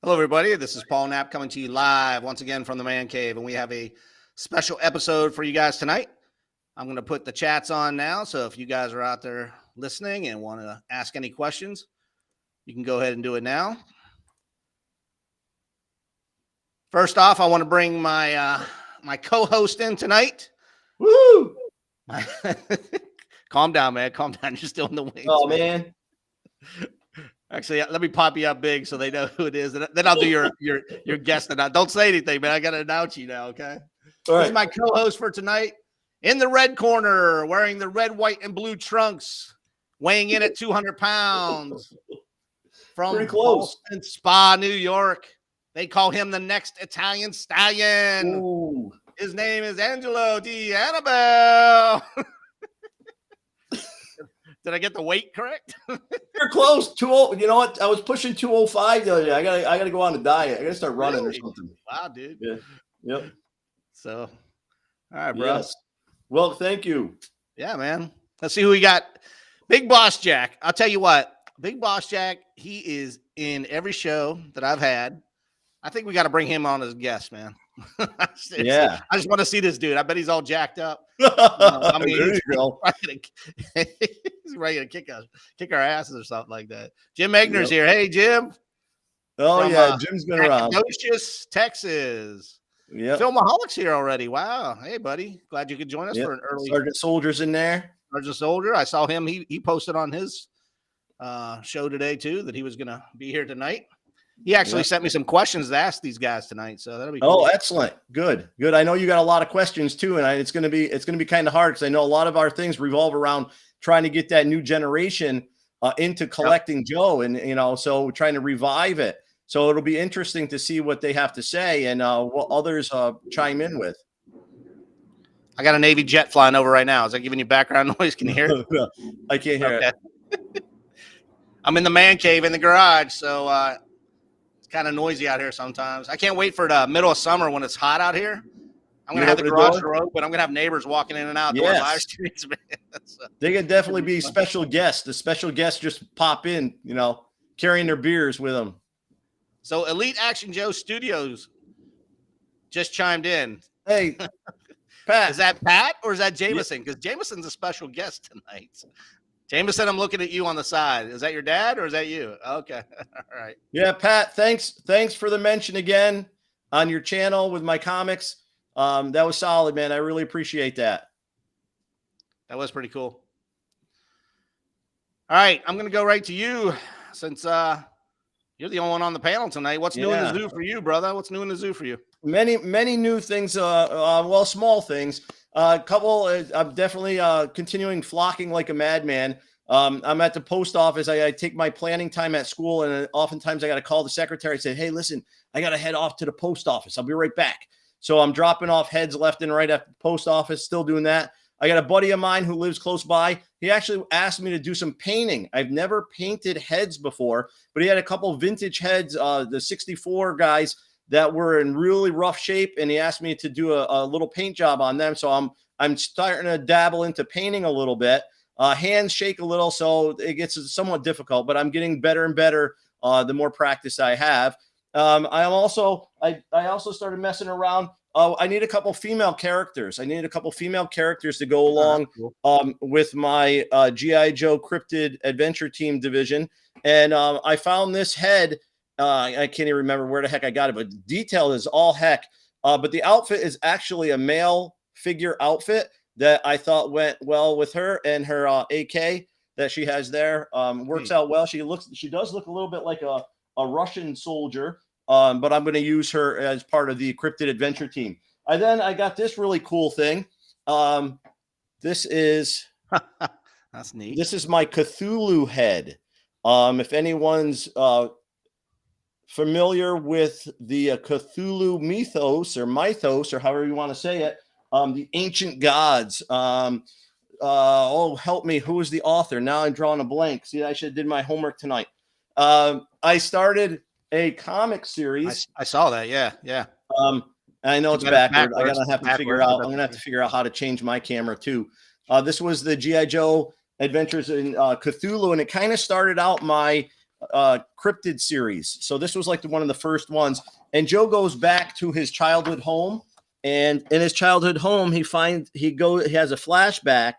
Hello, everybody. This is Paul Knapp coming to you live once again from the Man Cave, and we have a special episode for you guys tonight. I'm going to put the chats on now, so if you guys are out there listening and want to ask any questions, you can go ahead and do it now. First off, I want to bring my my co-host in tonight. Woo! Calm down, man. Calm down. You're still in the wings. Oh, man. Actually, let me pop you up big so they know who it is, and then I'll do your guest. And don't say anything, man. I got to announce you now, okay? All right. This is my co-host for tonight. In the red corner, wearing the red, white, and blue trunks, weighing in at 200 pounds, from Pretty close. Boston Spa, New York. They call him the next Italian stallion. Ooh. His name is Angelo Di Annabelle. Did I get the weight correct? You're close. 20. You know what? I was pushing 205 the other day. I gotta go on a diet. I gotta start running Really? or something. Wow, dude. Yeah. Yep. So, all right, bro. Yes. Well, thank you. Yeah, man. Let's see who we got. Big Boss Jack. I'll tell you what. Big Boss Jack, he is in every show that I've had. I think we got to bring him on as a guest, man. Yeah. I just want to see this dude. I bet he's all jacked up. I mean, there you go. He's ready to kick our asses or something like that. Jim Egner's Yep. here. Hey, Jim. Oh, From, yeah. Jim's been around. Nacogdoches, Texas. Yeah. Filmaholic's here already. Wow. Hey, buddy. Glad you could join us for an early Sergeant Soldier's in there. Sergeant Soldier. I saw him. He posted on his show today, too, that he was going to be here tonight. He actually sent me some questions to ask these guys tonight, so that'll be cool. Oh, excellent. Good. I know you got a lot of questions too, and it's going to be kind of hard because I know a lot of our things revolve around trying to get that new generation into collecting Joe, and so trying to revive it. So it'll be interesting to see what they have to say and what others chime in with. I got a Navy jet flying over right now. Is that giving you background noise? Can you hear it? I can't hear it. I'm in the man cave in the garage, so it's kind of noisy out here sometimes. I can't wait for the middle of summer when it's hot out here. I'm going to have the garage door open. I'm going to have neighbors walking in and out doing live streams, man. So, they can definitely be special guests. The special guests just pop in, carrying their beers with them. So Elite Action Joe Studios just chimed in. Hey, Pat. Is that Pat or is that Jameson? Because Jameson's a special guest tonight. Jameson, I'm looking at you on the side. Is that your dad or is that you? Okay. All right. Yeah, Pat, thanks for the mention again on your channel with my comics. That was solid, man. I really appreciate that. That was pretty cool. All right. I'm going to go right to you since you're the only one on the panel tonight. What's new in the zoo for you, brother? What's new in the zoo for you? Many new things. Small things. Couple. I'm definitely continuing flocking like a madman. I'm at the post office. I take my planning time at school, and oftentimes I got to call the secretary and say, "Hey, listen, I got to head off to the post office. I'll be right back." So I'm dropping off heads left and right at the post office. Still doing that. I got a buddy of mine who lives close by. He actually asked me to do some painting. I've never painted heads before, but he had a couple vintage heads, the 64 guys that were in really rough shape, and he asked me to do a little paint job on them. So I'm starting to dabble into painting a little bit. Hands shake a little, so it gets somewhat difficult, but I'm getting better and better the more practice I have. I also started messing around. I need a couple female characters. To go along with my G.I. Joe Cryptid Adventure Team division. And I found this head. I can't even remember where the heck I got it, but the detail is all heck. But the outfit is actually a male figure outfit that I thought went well with her, and her AK that she has there works out well. She does look a little bit like a Russian soldier, but I'm going to use her as part of the Cryptid Adventure Team. I got this really cool thing. This is that's neat. This is my Cthulhu head. If anyone's familiar with the Cthulhu mythos or however you want to say it, the ancient gods. Help me. Who is the author? Now I'm drawing a blank. See, I should have did my homework tonight. I started a comic series. I saw that. Yeah. I know it's backward. I'm gonna have to figure out how to change my camera too. This was the G.I. Joe Adventures in Cthulhu, and it kind of started out my cryptid series. So this was like one of the first ones. And Joe goes back to his childhood home, and in his childhood home, he has a flashback,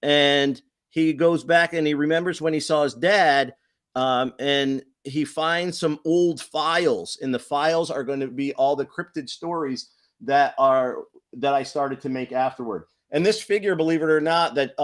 and he goes back and he remembers when he saw his dad, and he finds some old files, and the files are going to be all the cryptid stories that I started to make afterward. And this figure, believe it or not, that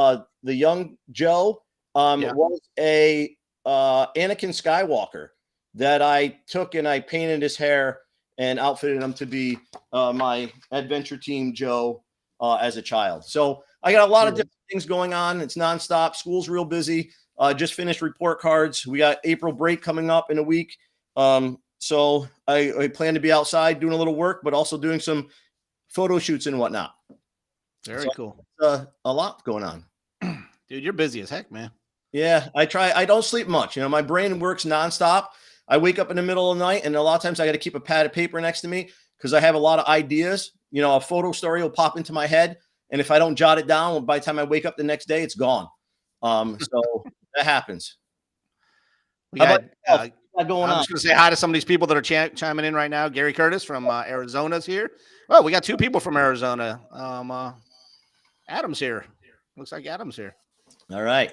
the young Joe was a Anakin Skywalker that I took and I painted his hair and outfitted him to be my adventure team Joe as a child. So I got a lot of different things going on. It's nonstop. School's real busy. Just finished report cards. We got April break coming up in a week. So I plan to be outside doing a little work, but also doing some photo shoots and whatnot. Very cool. A lot going on. Dude, you're busy as heck, man. Yeah, I try. I don't sleep much. You know, my brain works nonstop. I wake up in the middle of the night, and a lot of times I got to keep a pad of paper next to me because I have a lot of ideas. You know, a photo story will pop into my head, and if I don't jot it down, by the time I wake up the next day, it's gone. So that happens. I'm going just going to say hi to some of these people that are chiming in right now. Gary Curtis from Arizona's here. Oh, we got 2 people from Arizona. Adam's here. Looks like Adam's here. All right.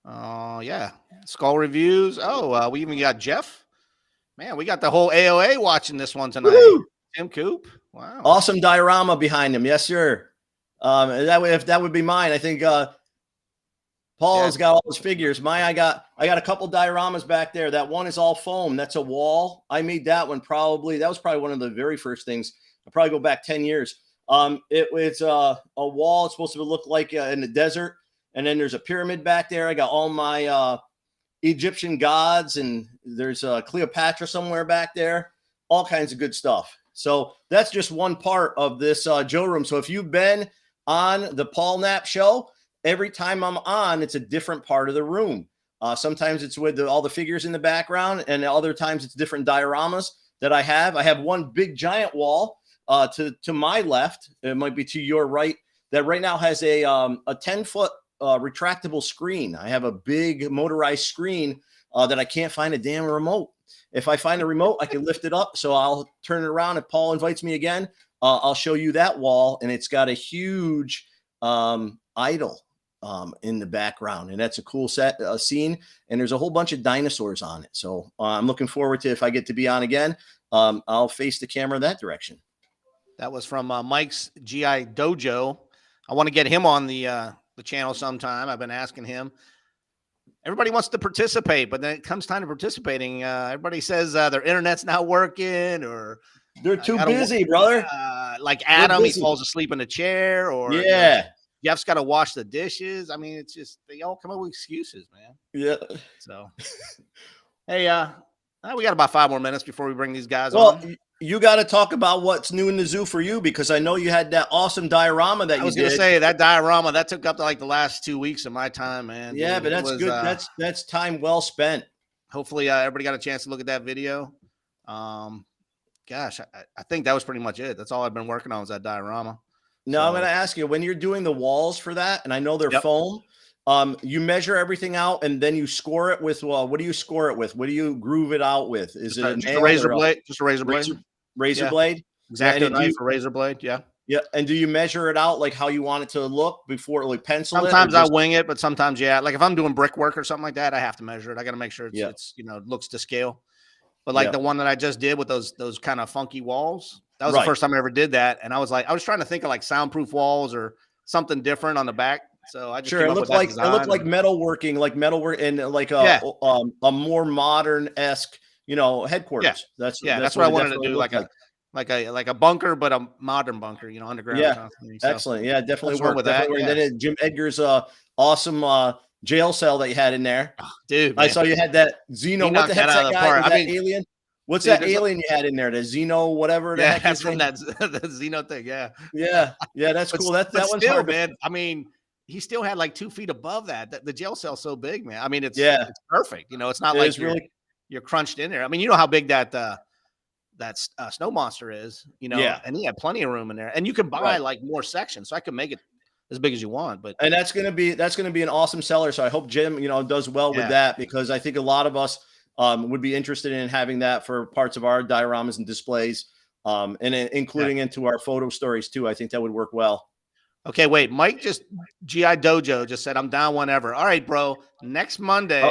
Yeah. Skull reviews. Oh, we even got Jeff. Man, we got the whole AOA watching this one tonight. Woo! Tim Coop. Wow. Awesome diorama behind him. Yes, sir. If that would be mine, I think Paul's got all his figures. I got a couple dioramas back there. That one is all foam. That's a wall. I made that one probably. That was probably one of the very first things. I'll probably go back 10 years. It was a wall. It's supposed to look like in the desert. And then there's a pyramid back there. I got all my Egyptian gods, and there's Cleopatra somewhere back there. All kinds of good stuff. So that's just one part of this Joe room. So if you've been on the Paul Knapp show, every time I'm on, it's a different part of the room. Sometimes it's with all the figures in the background, and other times it's different dioramas that I have. I have one big giant wall to my left. It might be to your right. That right now has a 10-foot retractable screen. I have a big motorized screen that I can't find a damn remote. If I find a remote, I can lift it up. So I'll turn it around. If Paul invites me again, I'll show you that wall. And it's got a huge idol in the background. And that's a cool scene. And there's a whole bunch of dinosaurs on it. So I'm looking forward to, if I get to be on again, I'll face the camera that direction. That was from Mike's GI Dojo. I want to get him on the channel sometime. I've been asking him. Everybody wants to participate, but then it comes time to participating. Everybody says their internet's not working, or they're too busy, brother. Like Adam, he falls asleep in a chair, or Jeff's got to wash the dishes. I mean, it's just, they all come up with excuses, man. Yeah. So, hey, we got about 5 more minutes before we bring these guys on. You got to talk about what's new in the zoo for you, because I know you had that awesome diorama that you did. I was going to say, that diorama, that took up to like the last 2 weeks of my time, man. Yeah, dude, but that's good. That's time well spent. Hopefully everybody got a chance to look at that video. Gosh, I think that was pretty much it. That's all I've been working on, was that diorama. No, I'm going to ask you, when you're doing the walls for that, and I know they're foam, you measure everything out, and then you score it with, what do you score it with? What do you groove it out with? Is it just a razor blade? Just a razor blade. Razor blade, exactly. Knife or razor blade, yeah. And do you measure it out like how you want it to look before, like pencil? Sometimes I wing it, but sometimes like if I'm doing brickwork or something like that, I have to measure it. I got to make sure it's looks to scale. But like the one that I just did with those kind of funky walls, that was the first time I ever did that, and I was trying to think of like soundproof walls or something different on the back. So I just it looked like metalworking, and like a more modern-esque, headquarters. That's what I wanted to do, like a bunker, but a modern bunker, underground. Yeah, excellent. Yeah, definitely worked with that. And then Jim Edgar's awesome jail cell that you had in there, dude. I saw you had that Xeno. What the heck's that guy? Alien. What's that alien you had in there? The Xeno, whatever. That's from that the Xeno thing. Yeah. That's cool. That one's still, hard, man. I mean, he still had like 2 feet above that. The jail cell's so big, man. I mean, it's perfect. It's not like you're crunched in there. I mean, you know how big that snow monster is, and he had plenty of room in there, and you can buy like more sections. So I could make it as big as you want. But and that's gonna be an awesome seller. So I hope Jim, does well with that, because I think a lot of us would be interested in having that for parts of our dioramas and displays, and including into our photo stories too. I think that would work well. Okay, wait. Mike GI Dojo just said, I'm down whenever. All right, bro. Next Monday.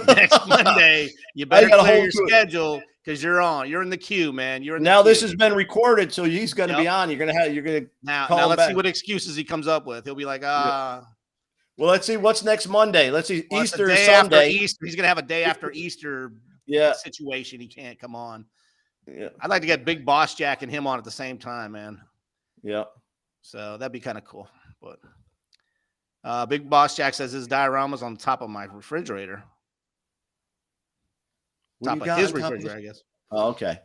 Next Monday, you better clear your schedule because you're in the queue, man. You're in the queue. This has been recorded, so he's going to be on. You're going to now let's see what excuses he comes up with. He'll be like, Well, let's see what's next Monday. Let's see. Easter is Sunday. He's going to have a day after Easter situation. He can't come on. Yeah. I'd like to get Big Boss Jack and him on at the same time, man. Yeah. So that'd be kind of cool. But Big Boss Jack says his diorama's on the top of my refrigerator. Top of his refrigerator, I guess. Oh, okay.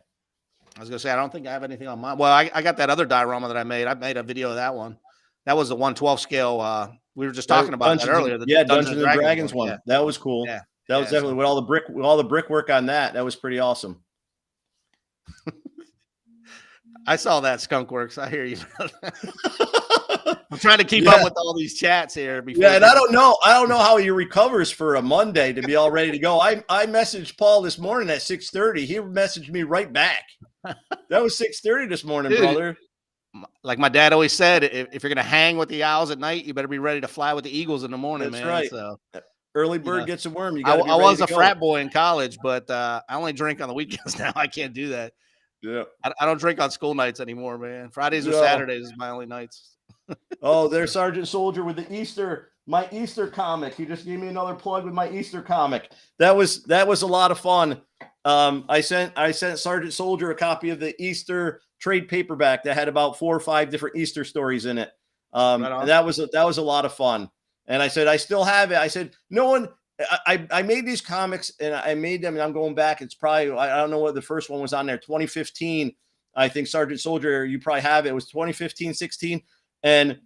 I was gonna say I don't think I have anything on mine. Well, I got that other diorama that I made. I made a video of that one. That was the 1/12 scale. We were just talking about that earlier. Dungeons and Dragons one. Yeah. That was cool. Yeah. That was definitely with all the brickwork on that. That was pretty awesome. I saw that, Skunkworks. I hear you. I'm trying to keep up with all these chats here. And I don't know how he recovers for a Monday to be all ready to go. I messaged Paul this morning at 6:30. He messaged me right back. That was 6:30 this morning, brother. Like my dad always said, if you're gonna hang with the owls at night, you better be ready to fly with the eagles in the morning. That's man. Right. So early bird gets a worm. I was a frat boy in college, but I only drink on the weekends now. I can't do that. Yeah, I don't drink on school nights anymore, man. Fridays or Saturdays is my only nights. Oh, there's Sergeant Soldier with my Easter comic. He just gave me another plug with my Easter comic. That was a lot of fun. I sent Sergeant Soldier a copy of the Easter trade paperback that had about 4 or 5 different Easter stories in it. And that was a lot of fun. And I said, I still have it. I said, no one. I made these comics and I made them, and I'm going back. It's probably, I don't know what the first one was on there. 2015, I think. Sergeant Soldier, you probably have it. It was 2015, 16, and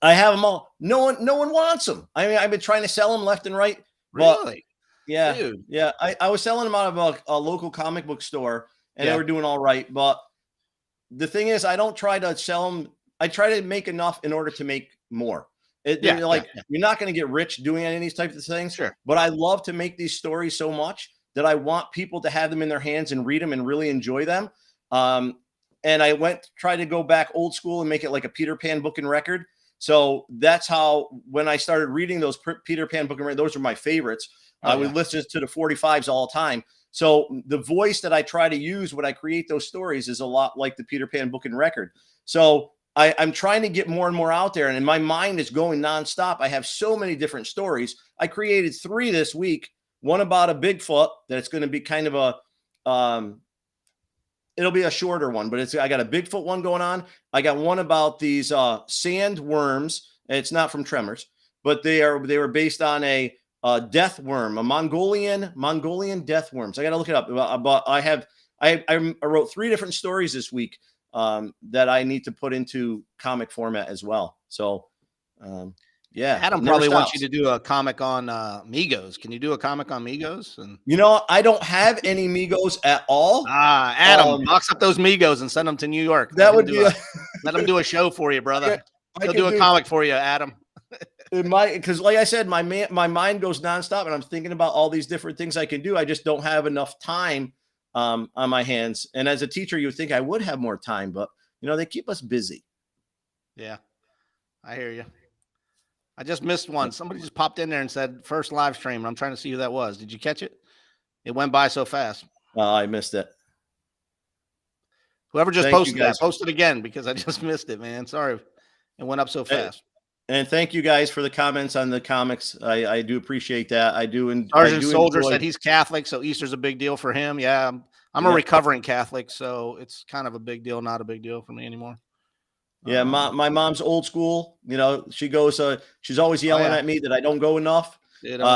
I have them all. No one wants them. I mean, I've been trying to sell them left and right. Really? Yeah, dude. Yeah. I was selling them out of a local comic book store, and they were doing all right. But the thing is, I don't try to sell them. I try to make enough in order to make more. You're not going to get rich doing any of these types of things. Sure. But I love to make these stories so much that I want people to have them in their hands and read them and really enjoy them. And I tried to go back old school and make it like a Peter Pan book and record. So that's how, when I started reading those Peter Pan book and record, those are my favorites. I would listen to the 45s all the time. So the voice that I try to use when I create those stories is a lot like the Peter Pan book and record. So I'm trying to get more and more out there, and my mind is going nonstop. I have so many different stories. I created 3 this week. One about a Bigfoot that's going to be kind of a, it'll be a shorter one, but I got a Bigfoot one going on. I got one about these sand worms. It's not from Tremors, but they were based on a death worm, a Mongolian death worms. I got to look it up. But I wrote 3 different stories this week that I need to put into comic format as well. So, Adam probably wants you to do a comic on Migos. Can you do a comic on Migos? And I don't have any Migos at all. Adam, box up those Migos and send them to New York. That would be let them do a show for you, brother. They'll do a comic for you, Adam. Because like I said, my mind goes nonstop, and I'm thinking about all these different things I can do. I just don't have enough time on my hands. And as a teacher, you would think I would have more time, but they keep us busy. Yeah, I hear you. I just missed one. Somebody just popped in there and said first live stream. I'm trying to see who that was. Did you catch it? It went by so fast. I missed it. Whoever just posted that, post it again, because I just missed it, man. Sorry. It went up so fast. And thank you guys for the comments on the comics. I do appreciate that. I do. Sergeant Soldier said he's Catholic, so Easter's a big deal for him. Yeah, I'm a recovering Catholic, so it's kind of a big deal, not a big deal for me anymore. Yeah, my mom's old school. She goes. She's always yelling at me that I don't go enough.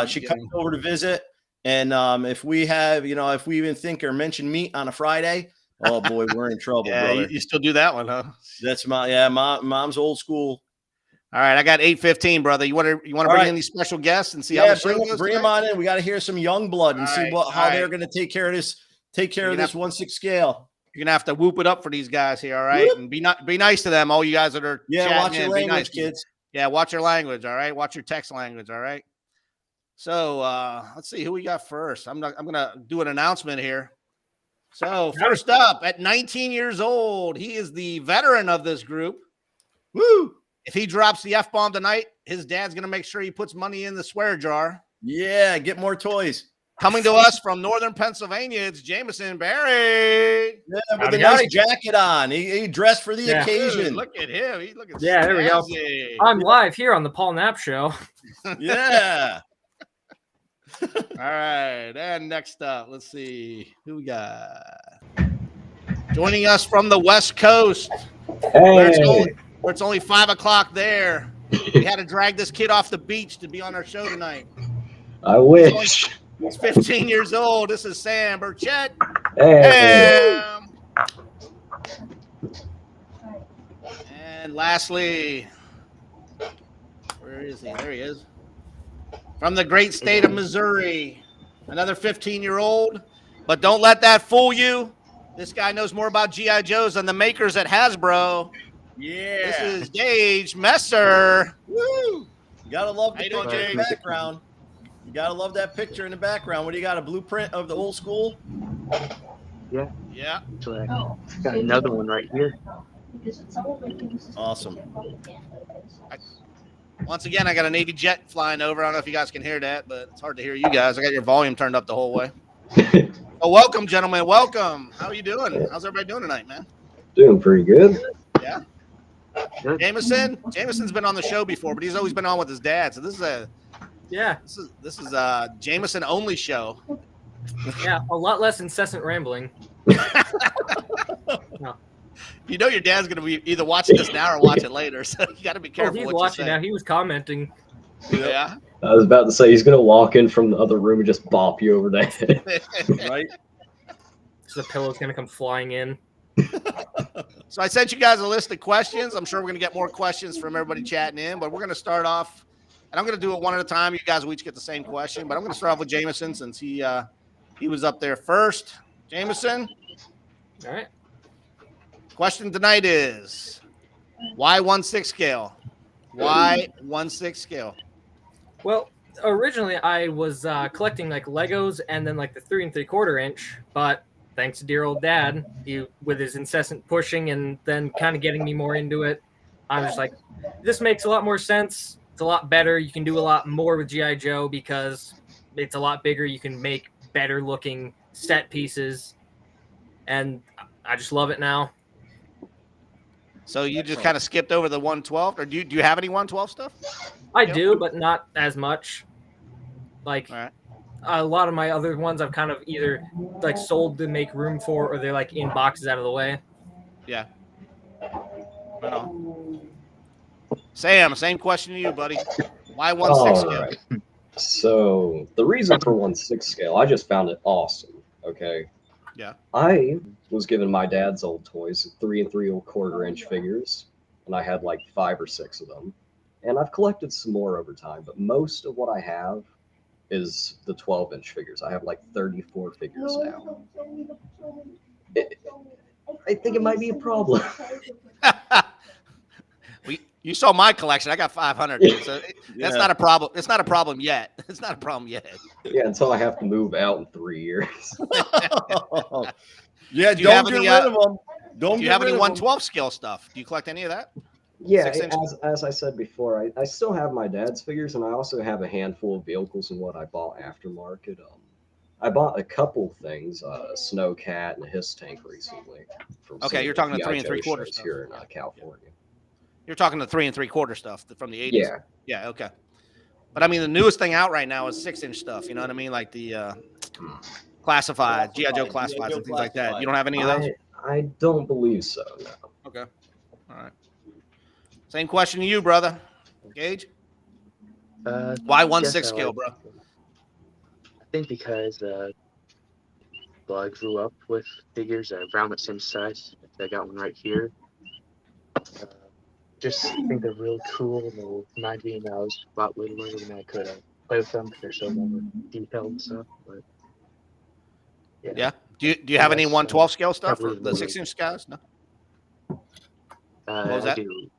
She comes over to visit, and if we have, if we even think or mention meat on a Friday, oh boy, we're in trouble, brother. You still do that one, huh? That's mom's old school. All right, I got 8:15, brother. You want to bring in these special guests and see how the show goes? Bring them on in. We got to hear some young blood and see how they're going to take care of this 1/6 scale. You're gonna have to whoop it up for these guys here, all right? Whoop. And be nice to them. All you guys that are Watch chatting your in, be language, nice. kids. Yeah, watch your language, all right? Watch your text language, all right? So let's see who we got first. I'm gonna do an announcement here. So first up, at 19 years old, he is the veteran of this group. Woo! If he drops the F-bomb tonight, his dad's gonna make sure he puts money in the swear jar. Yeah, get more toys. Coming to us from northern Pennsylvania, it's Jameson Barry. Yeah, with a nice jacket on. He dressed for the occasion. Dude, look at him. He's looking there we go. I'm live here on the Paul Knapp Show. Yeah. All right. And next up, let's see who we got. Joining us from the West Coast. Where it's only 5 o'clock there. We had to drag this kid off the beach to be on our show tonight. I wish. He's 15 years old. This is Sam Burchett. Hey. And lastly, where is he? There he is. From the great state of Missouri, another 15-year-old. But don't let that fool you. This guy knows more about G.I. Joes than the makers at Hasbro. Yeah. This is Gage Messer. Woo! You gotta love the How you doing, picture in Gage? the background. You gotta love that picture in the background. What do you got? A blueprint of the old school? Yeah. Yeah. Actually, I got another one right here. Awesome. Once again, I got a Navy jet flying over. I don't know if you guys can hear that, but it's hard to hear you guys. I got your volume turned up the whole way. Oh, welcome, gentlemen. Welcome. How are you doing? How's everybody doing tonight, man? Doing pretty good. Yeah. Jameson's been on the show before, but he's always been on with his dad. So this is a Jameson only show. Yeah, a lot less incessant rambling. No. You know your dad's going to be either watching this now or watch it later, so you got to be careful. He's what watching you say. now. He was commenting. Yeah. I was about to say he's gonna walk in from the other room and just bop you over the head. Right? So the pillow's gonna come flying in. So I sent you guys a list of questions. I'm sure we're going to get more questions from everybody chatting in, but we're going to start off, and I'm going to do it one at a time. You guys will each get the same question, but I'm going to start off with Jameson since he was up there first. Jameson. All right. Question tonight is, why 1/6 scale? Why 1/6 scale? Well, originally I was collecting like Legos and then like the 3 3/4 inch, but thanks to dear old dad, with his incessant pushing and then kind of getting me more into it, I was like, this makes a lot more sense. It's a lot better. You can do a lot more with G.I. Joe because it's a lot bigger. You can make better looking set pieces. And I just love it now. So you just kind of skipped over the 112, or do you have any 112 stuff? I do, but not as much. Like, all right. A lot of my other ones I've kind of either like sold to make room for, or they're like in boxes out of the way. Yeah. Right on. Sam, same question to you, buddy. Why 1/6 scale? Right. So the reason for 1/6 scale, I just found it awesome. Okay. Yeah. I was given my dad's old toys, 3 3/4 inch figures, and I had like 5 or 6 of them. And I've collected some more over time, but most of what I have is the 12-inch figures. I have like 34 figures now. I think it might be a problem. You saw my collection. I got 500. So that's not a problem. It's not a problem yet. It's not a problem yet. Yeah, until I have to move out in 3 years. Yeah, don't get rid of them. Do you have any 112 scale stuff? Do you collect any of that? Yeah, as I said before, I still have my dad's figures, and I also have a handful of vehicles and what I bought aftermarket. I bought a couple things, a Snowcat and a Hiss tank recently. Okay, you're talking the 3 3/4 stuff here in California. You're talking the 3 3/4 stuff from the 80s. Yeah. Yeah. Okay. But I mean, the newest thing out right now is 6-inch stuff. You know what I mean? Like the classified, G.I. Joe classifieds and things like that. You don't have any of those? I don't believe so. No. Okay. All right. Same question to you, brother. Gage? Why 1/6 scale, bro? I think because I grew up with figures around the same size. I got one right here. Just think they're real cool, and they'll remind me when I was a lot littler and I could play with them because they're so more detailed and stuff. But Yeah. Do you have any Yes, 112 scale stuff or probably the more 6-inch guys? No. I that? do.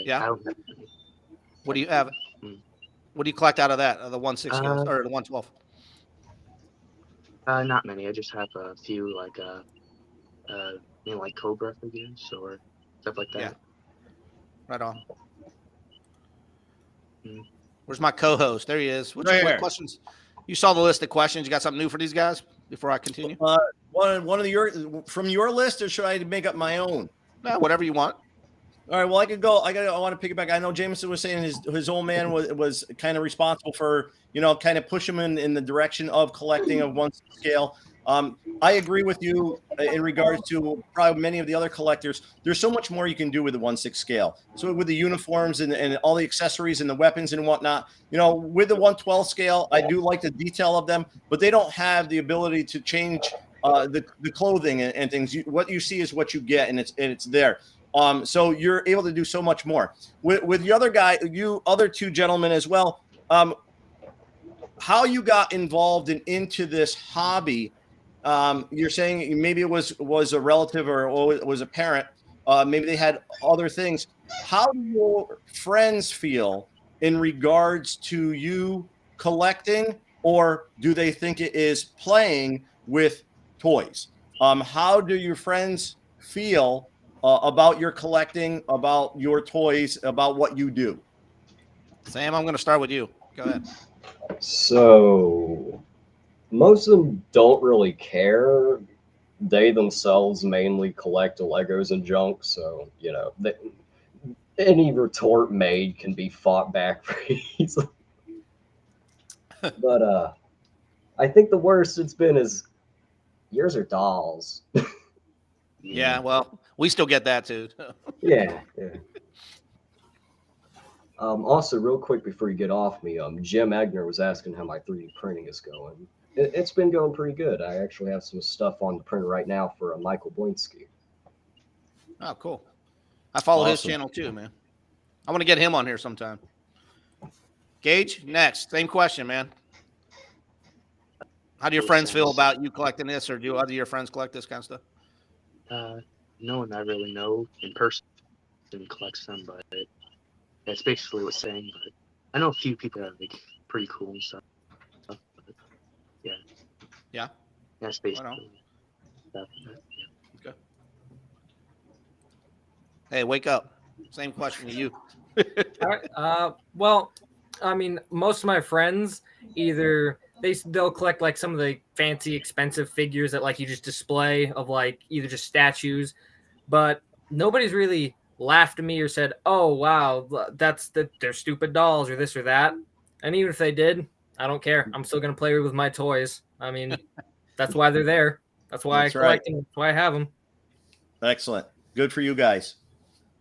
Yeah. I don't have What do you have? Mm. What do you collect out of that? The 1/6 scales Uh, or the 112? not many. I just have a few like Cobra figures or stuff like Yeah. that. Right on. Mm. Where's my co-host? There he is. What Right what here. questions? You saw the list of questions. You got something new for these guys before I continue? One of from your list, or should I make up my own? No, whatever you want. All right. Well, I could go. I want to pick it back. I know Jameson was saying his old man was kind of responsible for, kind of push him in the direction of collecting of 1/6 scale. I agree with you in regards to probably many of the other collectors. There's so much more you can do with the 1/6 scale. So with the uniforms and all the accessories and the weapons and whatnot, with the 112 scale, I do like the detail of them, but they don't have the ability to change the clothing and things. What you see is what you get, and it's there. So you're able to do so much more with the other guy, you other two gentlemen as well. How you got involved into this hobby? You're saying maybe it was a relative or it was a parent. Maybe they had other things. How do your friends feel in regards to you collecting, or do they think it is playing with toys? How do your friends feel about your collecting, about your toys, about what you do? Sam, I'm going to start with you. Go ahead. So most of them don't really care. They themselves mainly collect Legos and junk, so any retort made can be fought back pretty easily. But I think the worst it's been is yours are dolls. Yeah, well, we still get that too. Yeah. Also, real quick before you get off me, Jim Egner was asking how my 3D printing is going. It's been going pretty good. I actually have some stuff on the printer right now for Michael Blinsky. Oh, cool. I follow his Awesome. channel too, man. I want to get him on here sometime. Gage, next. Same question, man. How do your friends feel about you collecting this, or do other your friends collect this kind of stuff? No one I really know in person collects them, but that's basically what's saying. But I know a few people that are like pretty cool and stuff. But yeah. Yeah. That's basically stuff. Yeah. Okay. Hey, wake up. Same question to you. All right. Well, I mean, most of my friends either they'll collect like some of the fancy, expensive figures that like you just display of like either just statues, but nobody's really laughed at me or said, "Oh, wow, they're stupid dolls" or this or that. And even if they did, I don't care. I'm still gonna play with my toys. I mean, that's why they're there. That's why That's I right. collect them. That's why I have them. Excellent. Good for you guys.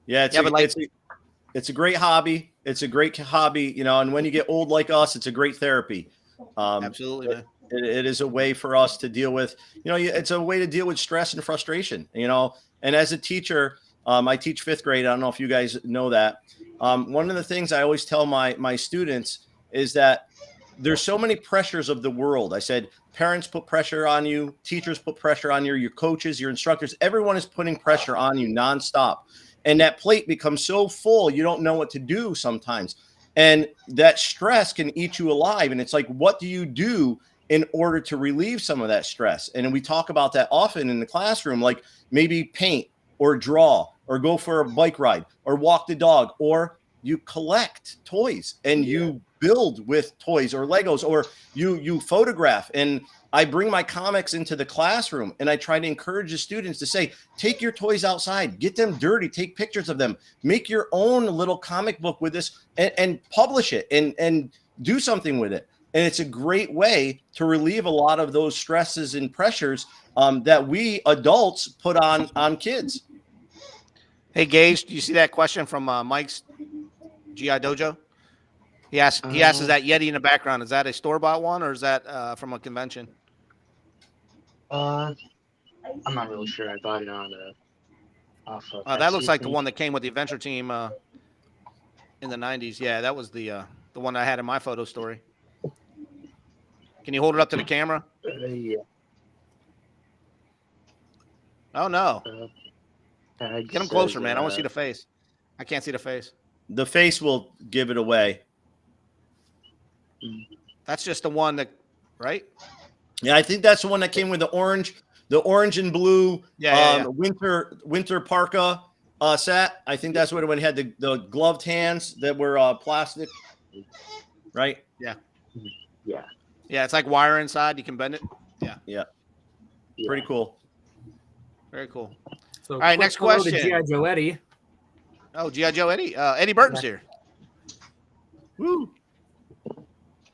Yeah, it's a great hobby. It's a great hobby, and when you get old like us, it's a great therapy. Absolutely, man. It is a way for us to deal with, it's a way to deal with stress and frustration, and as a teacher, I teach 5th grade. I don't know if you guys know that. One of the things I always tell my students is that there's so many pressures of the world. I said, parents put pressure on you, teachers put pressure on you, your coaches, your instructors, everyone is putting pressure on you nonstop. And that plate becomes so full, you don't know what to do sometimes. And that stress can eat you alive. And it's like, what do you do in order to relieve some of that stress? And we talk about that often in the classroom, like maybe paint or draw or go for a bike ride or walk the dog, or you collect toys and you build with toys or Legos, or you photograph. And I bring my comics into the classroom and I try to encourage the students to say, take your toys outside, get them dirty, take pictures of them, make your own little comic book with this and publish it and do something with it. And it's a great way to relieve a lot of those stresses and pressures that we adults put on kids. Hey, Gage, do you see that question from Mike's GI Dojo? He asked, is that Yeti in the background? Is that a store-bought one, or is that from a convention? I'm not really sure. I bought it on off of That looks Etsy, like the one that came with the adventure team in the 90s. Yeah, that was the one I had in my photo story. Can you hold it up to the camera? Yeah. Oh no! Tag Get him closer, says, man. I want to see the face. I can't see the face. The face will give it away. That's just the one that, right? Yeah, I think that's the one that came with the orange and blue Yeah. winter parka set. I think that's what it had the gloved hands that were plastic, right? Yeah. Yeah, it's like wire inside. You can bend it. Yeah. Pretty cool. Very cool. So All right, quick next hello to question. G.I. Joe Eddie. Oh, G.I. Joe Eddie. Eddie Burton's here. Woo.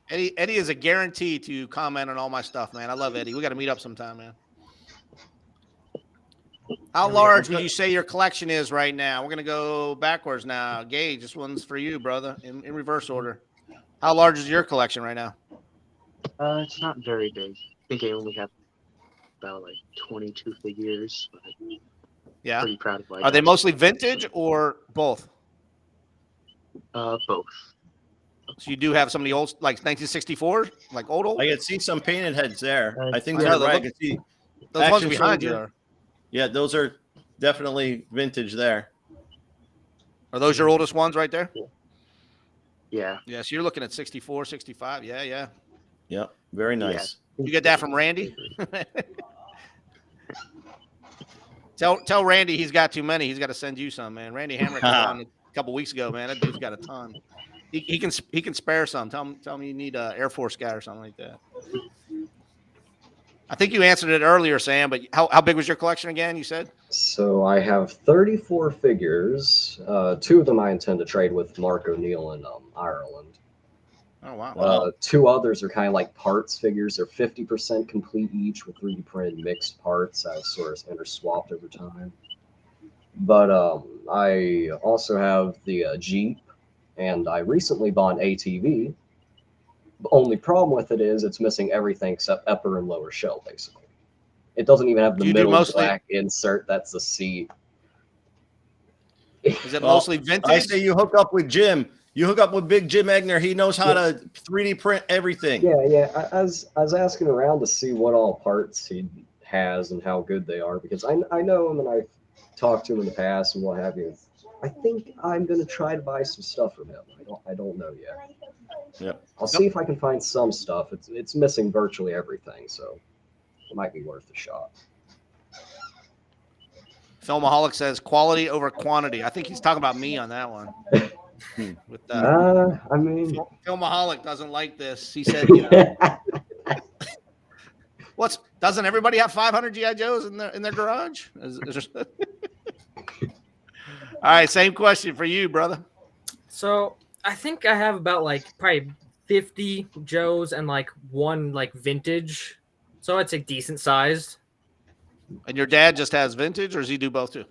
Eddie is a guarantee to comment on all my stuff, man. I love Eddie. We got to meet up sometime, man. How large would you say your collection is right now? We're going to go backwards now. Gage, this one's for you, brother, in reverse order. How large is your collection right now? It's not very big. I think I only have about like 22 figures. But Yeah. pretty proud of Are they mostly vintage or both? Both. So you do have some of the old, like 1964, like old? I can see some painted heads there. I think I they're know, right. I can see Those ones Action behind you Soldier. are. Yeah, those are definitely vintage there. Are those your oldest ones right there? Yeah. Yeah, so you're looking at 64, 65. Yeah. Yep, very nice. You get that from Randy? Tell Randy he's got too many. He's got to send you some, man. Randy Hamrick was on a couple weeks ago, man. That dude's got a ton. He can spare some. Tell him you need an Air Force guy or something like that. I think you answered it earlier, Sam. But how big was your collection again? You said. So I have 34 figures. 2 of them I intend to trade with Mark O'Neill in Ireland. Oh wow. 2 others are kind of like parts figures. They're 50% complete each with 3D printed mixed parts as sort of interswapped over time. But I also have the Jeep, and I recently bought an ATV. The only problem with it is it's missing everything except upper and lower shell, basically. It doesn't even have the You do middle mostly- black insert. That's the seat. Is it Well, mostly vintage? I say you hook up with Jim. You hook up with Big Jim Egner. He knows how to 3D print everything. Yeah. I was asking around to see what all parts he has and how good they are, because I know him and I've talked to him in the past and what have you. I think I'm gonna try to buy some stuff from him. I don't know yet. Yep. I'll see if I can find some stuff. It's missing virtually everything, so it might be worth a shot. Filmaholic says quality over quantity. I think he's talking about me on that one. With I mean, Filmaholic doesn't like this. He said, you know, doesn't everybody have 500 GI Joes in their garage? All right, same question for you, brother. So I think I have about like probably 50 Joes and like one like vintage. So it's like decent sized. And your dad just has vintage, or does he do both too?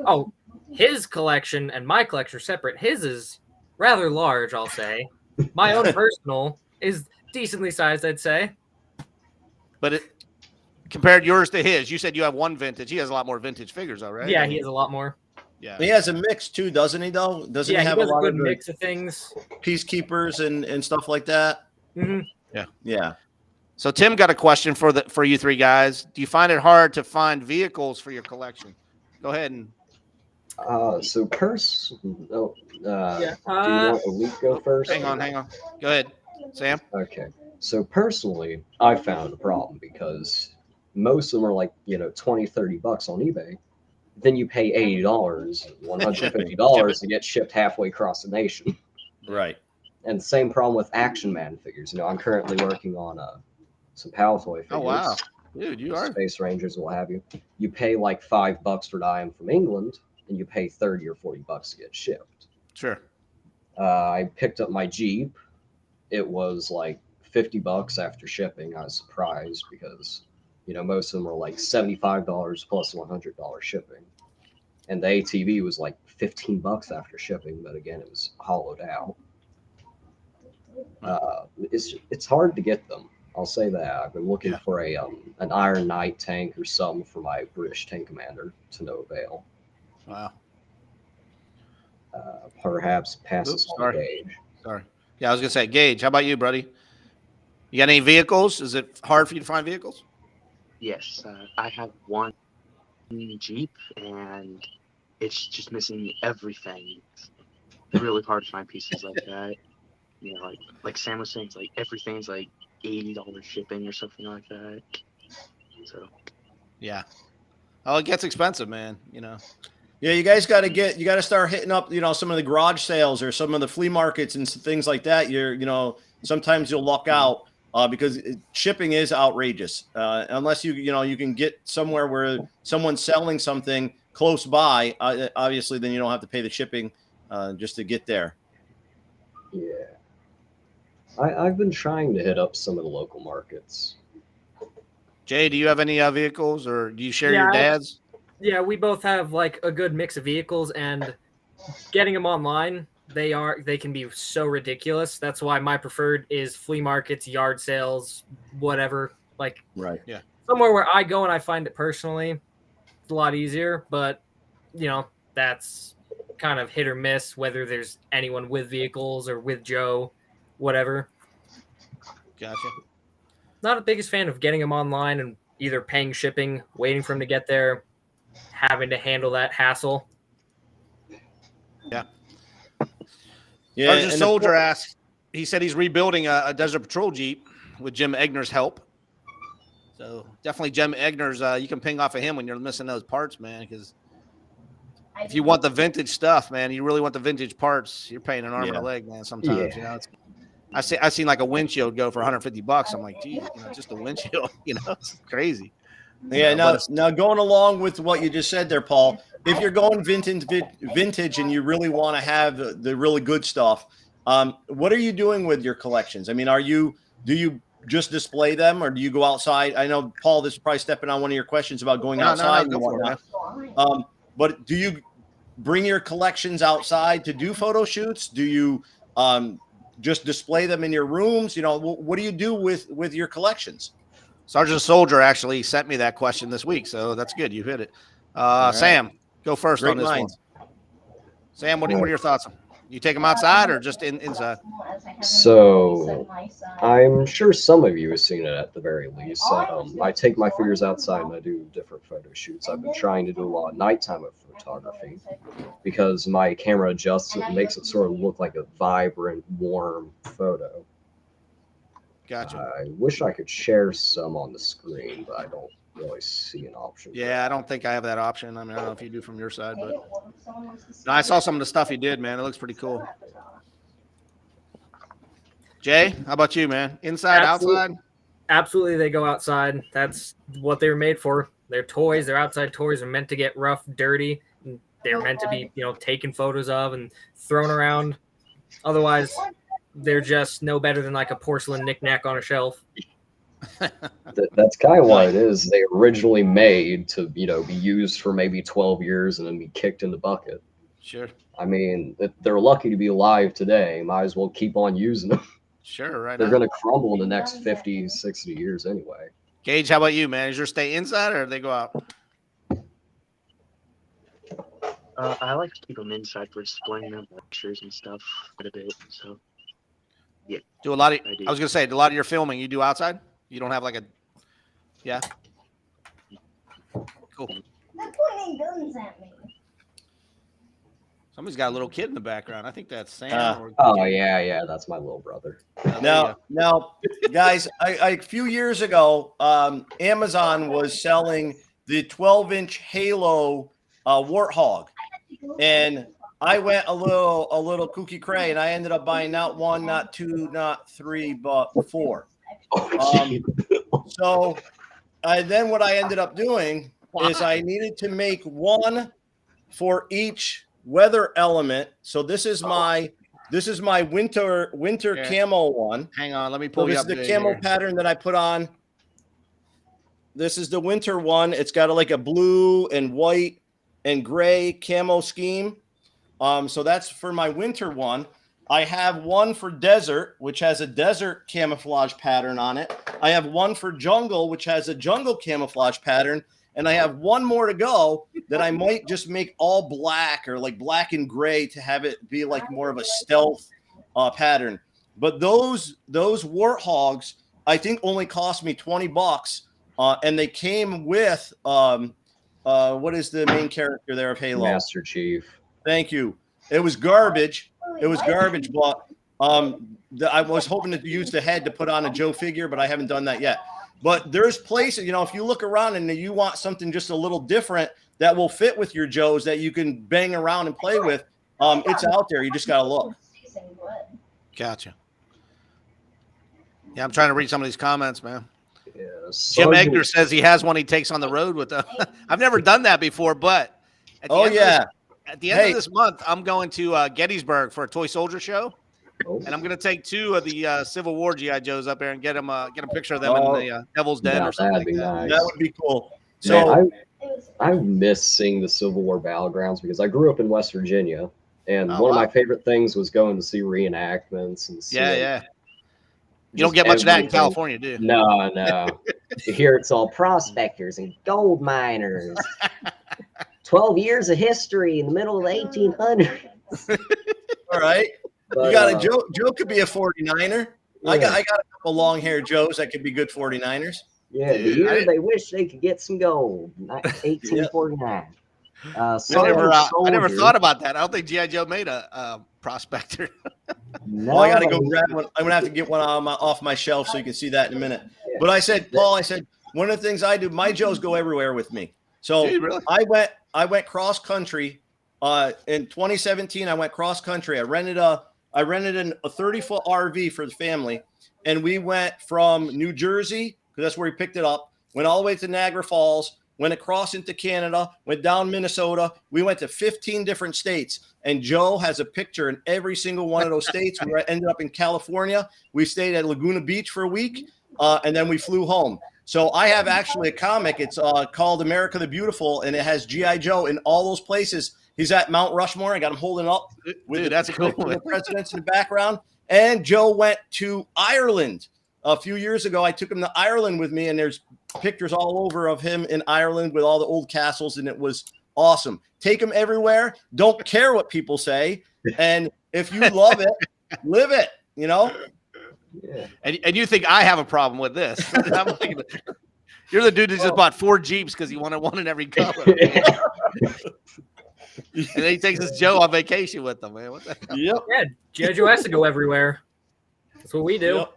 Oh, his collection and my collection are separate. His is rather large, I'll say. My own personal is decently sized, I'd say. But compared yours to his, you said you have one vintage. He has a lot more vintage figures, though, right? Yeah, he has a lot more. Yeah. He has a mix too, doesn't he? Though, doesn't Yeah, he have does a lot good of mix of things. peacekeepers and stuff like that? Mm-hmm. Yeah. So Tim got a question for you three guys. Do you find it hard to find vehicles for your collection? Go ahead and. so Curse. Oh, do you Yeah. want Elite go first? Hang on. Go ahead, Sam. Okay. So personally, I found a problem because most of them are like, $20-30 on eBay. Then you pay $80, $150 to get shipped halfway across the nation. Right. And same problem with Action Man figures. I'm currently working on some Paltoy figures. Oh wow, dude, you are. Space Rangers and what have you. You pay like $5 for dime from England, and you pay $30 or $40 to get shipped. Sure. I picked up my Jeep. It was like $50 after shipping. I was surprised because, most of them were like $75 plus $100 shipping. And the ATV was like $15 after shipping, but again, it was hollowed out. It's hard to get them. I'll say that. I've been looking for an Iron Knight tank or something for my British tank commander to no avail. Wow. Perhaps passes on the Gage. Sorry. Yeah, I was gonna say, Gage. How about you, buddy? You got any vehicles? Is it hard for you to find vehicles? Yes, I have one Jeep, and it's just missing everything. It's really hard to find pieces like that. You know, like Sam was saying, it's like everything's like $80 shipping or something like that. So Yeah. Oh, it gets expensive, man. You know. Yeah, you guys got to start hitting up, some of the garage sales or some of the flea markets and things like that. Sometimes you'll luck out because shipping is outrageous. Unless you can get somewhere where someone's selling something close by, obviously, then you don't have to pay the shipping just to get there. Yeah. I've been trying to hit up some of the local markets. Jay, do you have any vehicles, or do you share Yeah, your dad's? Yeah, we both have like a good mix of vehicles, and getting them online, they can be so ridiculous. That's why my preferred is flea markets, yard sales, whatever. Like Right. Yeah. somewhere where I go and I find it personally, it's a lot easier. But that's kind of hit or miss whether there's anyone with vehicles or with Joe, whatever. Gotcha. Not the biggest fan of getting them online and either paying shipping, waiting for them to get there, having to handle that hassle. Yeah. Yeah. Sergeant Soldier asked, he said he's rebuilding a Desert Patrol Jeep with Jim Egner's help. So definitely Jim Egner's, you can ping off of him when you're missing those parts, man, because if you want the vintage stuff, man, you really want the vintage parts, you're paying an arm and a leg, man, sometimes. Yeah. I've seen like a windshield go for $150. I'm like, geez, just a windshield, it's crazy. Yeah. Now going along with what you just said there, Paul, if you're going vintage and you really want to have the really good stuff, what are you doing with your collections? I mean, do you just display them, or do you go outside? I know, Paul, this is probably stepping on one of your questions about going outside and whatnot. But do you bring your collections outside to do photo shoots? Do you just display them in your rooms? What do you do with your collections? Sergeant Soldier actually sent me that question this week, so that's good. You hit it. Right. Sam, go first Great on this minds. one. Sam, what are your thoughts? You take them outside or just inside? So I'm sure some of you have seen it at the very least. I take my figures outside and I do different photo shoots. I've been trying to do a lot of nighttime of photography because my camera adjusts it and makes it sort of look like a vibrant, warm photo. Gotcha. I wish I could share some on the screen, but I don't really see an option. Yeah, I don't think I have that option. I mean, I don't know if you do from your side, but no, I saw some of the stuff you did, man. It looks pretty cool. Jay, how about you, man? Inside, outside? Absolutely, they go outside. That's what they were made for. They're toys. They're outside toys. Are meant to get rough, dirty. They're meant to be, taken photos of and thrown around. Otherwise, they're just no better than like a porcelain knickknack on a shelf. That's kind of what it is. They originally made to, be used for maybe 12 years and then be kicked in the bucket. Sure. I mean, they're lucky to be alive today. Might as well keep on using them. Sure, right. They're going to crumble in the next 50, 60 years anyway. Gage, how about you, man? Is your stay inside or do they go out? I like to keep them inside for displaying them pictures and stuff quite a bit. So yeah. I was gonna say, a lot of your filming you do outside? You don't have like a yeah. Cool. They're pointing guns at me. Somebody's got a little kid in the background. I think that's Sam. Oh yeah, that's my little brother. Now, guys, a few years ago, Amazon was selling the 12-inch Halo Warthog, and I went a little kooky cray, and I ended up buying not one, not two, not three, but four. So then what I ended up doing is I needed to make one for each weather element. So this is my winter camo one. Hang on, let me pull this you up. This is the camo pattern that I put on. This is the winter one. It's got like a blue and white and gray camo scheme. So that's for my winter one. I have one for desert, which has a desert camouflage pattern on it. I have one for jungle, which has a jungle camouflage pattern. And I have one more to go that I might just make all black or like black and gray to have it be like more of a stealth pattern. But those Warthogs, I think only cost me $20. And they came with what is the main character there of Halo? Master Chief. Thank you. It was garbage. It was garbage, but I was hoping to use the head to put on a Joe figure, but I haven't done that yet. But there's places, you know, if you look around and you want something just a little different that will fit with your Joes that you can bang around and play with, it's out there. You just got to look. Gotcha. Yeah, I'm trying to read some of these comments, man. Yeah, Jim Egner says he has one he takes on the road with them. I've never done that before, but at the end of this month, I'm going to Gettysburg for a toy soldier show, and I'm going to take 2 of the Civil War GI Joes up there and get a picture of them in the Devil's Den or something. That'd be nice. That would be cool. So I miss seeing the Civil War battlegrounds because I grew up in West Virginia, and one of my favorite things was going to see reenactments and yeah. You don't get much of that in California, do you? No. You hear it's all prospectors and gold miners. 12 years of history in the middle of the 1800s. All right. But, you got a Joe. Joe could be a 49er. Yeah. I got a couple long-haired Joes that could be good 49ers. Yeah, the year they wish they could get some gold. 1849. I never thought about that. I don't think G.I. Joe made a prospector. No, Well, I got to go grab one. I'm going to have to get one off my shelf so you can see that in a minute. Yeah. But I said, Paul, one of the things I do, my Joes go everywhere with me. So Dude, really? I went cross country in 2017. I went cross country. I rented a 30-foot RV for the family, and we went from New Jersey, because that's where we picked it up, went all the way to Niagara Falls, went across into Canada, went down Minnesota. We went to 15 different states, and Joe has a picture in every single one of those states. We ended up in California. We stayed at Laguna Beach for a week, and then we flew home. So I have actually a comic. It's called America the Beautiful, and it has G.I. Joe in all those places. He's at Mount Rushmore. I got him holding up with that's cool. the presidents in the background. And Joe went to Ireland a few years ago. I took him to Ireland with me, and there's pictures all over of him in Ireland with all the old castles, and it was awesome. Take him everywhere. Don't care what people say. And if you love it, live it, you know? Yeah. And you think I have a problem with this? You're the dude that just bought 4 Jeeps because he wanted one in every color. And then he takes his Joe on vacation with him, man. What the hell? Yep. Yeah, G.I. Joe has to go everywhere. That's what we do. Yep.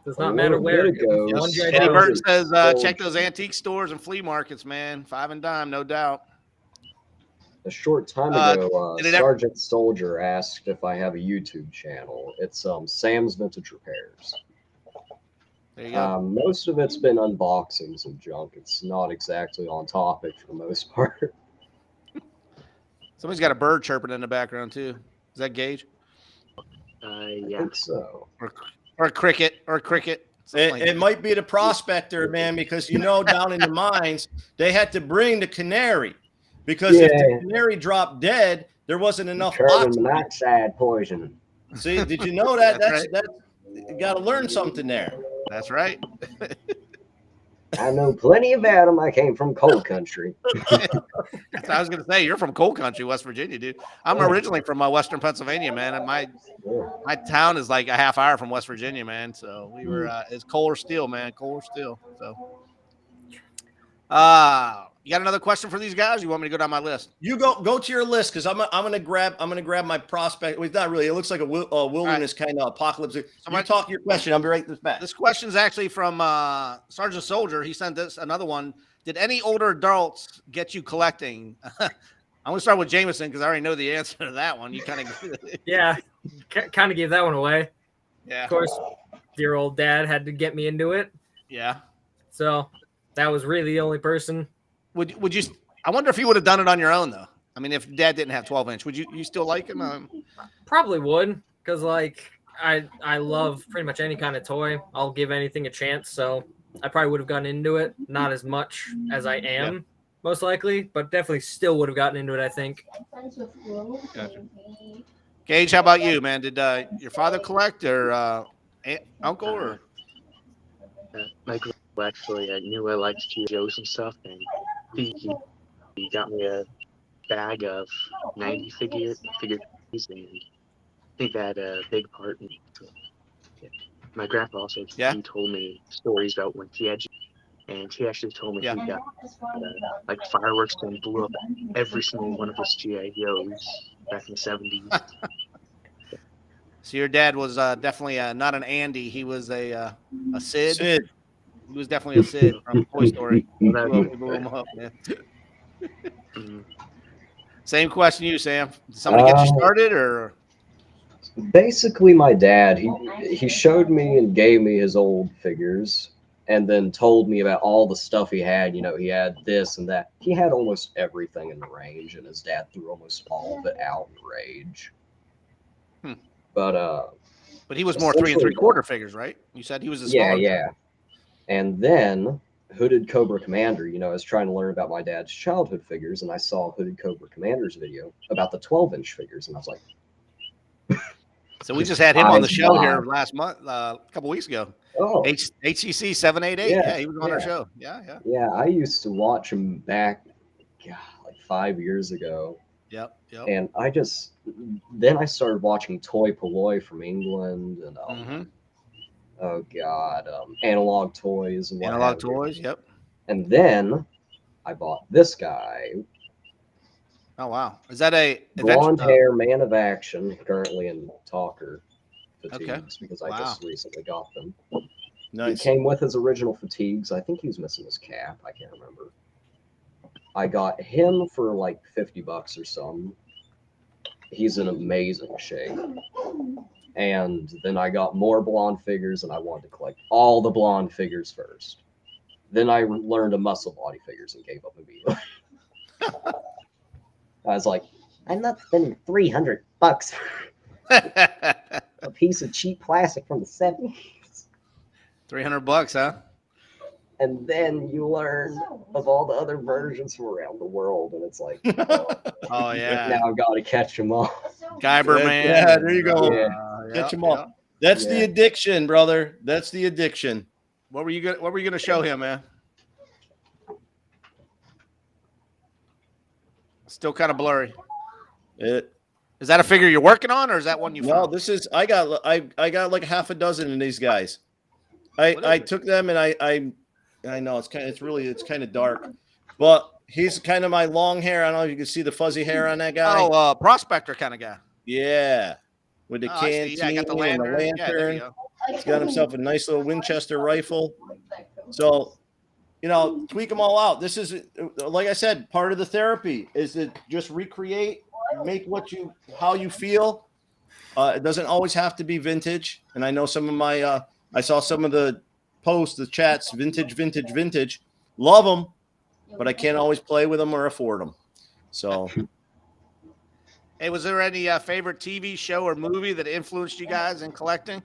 Does not matter where it goes. goes. One G.I. Eddie Joe. Burton says, check those antique stores and flea markets, man. 5 and dime, no doubt. A short time ago, did it ever- Sergeant Soldier asked if I have a YouTube channel. It's Sam's Vintage Repairs. There you go. Most of it's been unboxings of junk. It's not exactly on topic for the most part. Somebody's got a bird chirping in the background, too. Is that Gage? I Yeah. think so. Or a cricket? Something like It might be the prospector, man, because down in the mines, they had to bring the canary because if the canary dropped dead, there wasn't enough Carbon oxygen. monoxide poisoning. See, did you know that? That's That's you got to learn something there. That's right. I know plenty about them. I came from coal country. I was going to say, you're from coal country, West Virginia, dude. I'm originally from western Pennsylvania, man. And my town is like a half hour from West Virginia, man. So we were, it's coal or steel, man. Coal or steel. So, you got another question for these guys? Or you want me to go down my list? You go to your list because I'm gonna grab my prospect. Well, it's not really. It looks like a wilderness kind of apocalypse. You talk your question. I'll be right back. This question is actually from Sergeant Soldier. He sent this another one. Did any older adults get you collecting? I'm gonna start with Jameson because I already know the answer to that one. You kind of Yeah, kind of gave that one away. yeah. Of course, dear old dad had to get me into it. Yeah. So that was really the only person. Would you? I wonder if you would have done it on your own though. I mean, if Dad didn't have 12-inch, would you still like him? Probably would, because like I love pretty much any kind of toy. I'll give anything a chance. So I probably would have gotten into it, not as much as I am, most likely, but definitely still would have gotten into it, I think. Gotcha. Gage, how about you, man? Did your father collect or uncle or? Michael actually, I knew I liked G.I. Joes and stuff, and he got me a bag of 90 figures, and I think that had a big part in it. Yeah. My grandpa also he told me stories about when he had and he actually told me Yeah. he got like fireworks and blew up every single one of his GI Joes back in the 70s. So your dad was definitely not an Andy. He was a Sid. Sid. He was definitely a Sid from Toy Story. He blew him up, man. Mhm. Same question to you, Sam. Did somebody get you started, or Basically, my dad, he showed me and gave me his old figures and then told me about all the stuff he had. You know, he had this and that. He had almost everything in the range, and his dad threw almost all of it out in rage. Hmm. But but he was more 3 3/4 figures, right? You said he was a yeah, smaller. yeah. And then Hooded Cobra Commander, you know, I was trying to learn about my dad's childhood figures, and I saw Hooded Cobra Commander's video about the 12-inch figures, and I was like, So we just had him on the eyes show here wide. last month, a couple weeks ago. Oh, HCC 788. Yeah, Yeah, he was on our yeah. show. Yeah, yeah. yeah, I used to watch him back, God, like 5 years ago. Yep, yep. And then I started watching Toy Polloi from England and, Mm-hmm. oh God, Analog Toys and what Analog have you. Toys. Yep. And then I bought this guy, Oh wow, is that a blonde hair man of action, currently in Talker fatigues because I Wow. just recently got them. Nice. He came with his original fatigues. I think he was missing his cap. I can't remember. I got him for like $50 or something. He's in amazing shape. And then I got more blonde figures, and I wanted to collect all the blonde figures first. Then I learned to muscle body figures and gave up immediately. I was like, I'm not spending $300 for a piece of cheap plastic from the 70s. $300, huh? And then you learn of all the other versions from around the world, and it's like, Oh yeah, now I've got to catch them all. Kyber Man. Yeah, there you go. Yeah. Catch Yep, him all. yep. That's the Yeah. addiction, brother. That's the addiction. What were you gonna show him, man? Still kind of blurry. It, Is that a figure you're working on, or is that one you no, found? this is I got like half a dozen of these guys. What is I it? took them and I know it's kind of dark, but he's kind of my long hair. I don't know if you can see the fuzzy hair on that guy. Oh, prospector kind of guy. Yeah, with the Oh, I see. canteen Yeah, I got the and the lantern. Yeah, there you lantern. go. He's got himself a nice little Winchester rifle. So, you know, tweak them all out. This is, like I said, part of the therapy is to just recreate, make how you feel. It doesn't always have to be vintage. And I know some of my, I saw some of the posts, the chats, vintage. Love them, but I can't always play with them or afford them. So, Hey, was there any favorite TV show or movie that influenced you guys in collecting?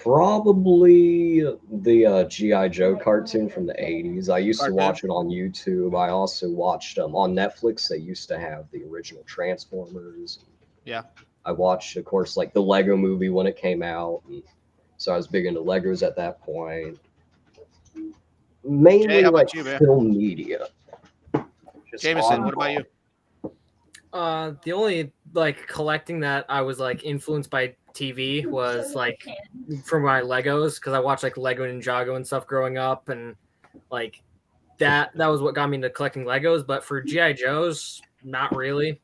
Probably the G.I. Joe cartoon from the 80s. I used to watch it on YouTube. I also watched on Netflix. They used to have the original Transformers. Yeah. I watched, of course, like the Lego movie when it came out. And so I was big into Legos at that point. Mainly Jay, how like about you, man? film media. Just Jameson, what about you? The only like collecting that I was like influenced by TV was like from my Legos, because I watched like Lego Ninjago and stuff growing up, and like that was what got me into collecting Legos. But for GI Joes, not really.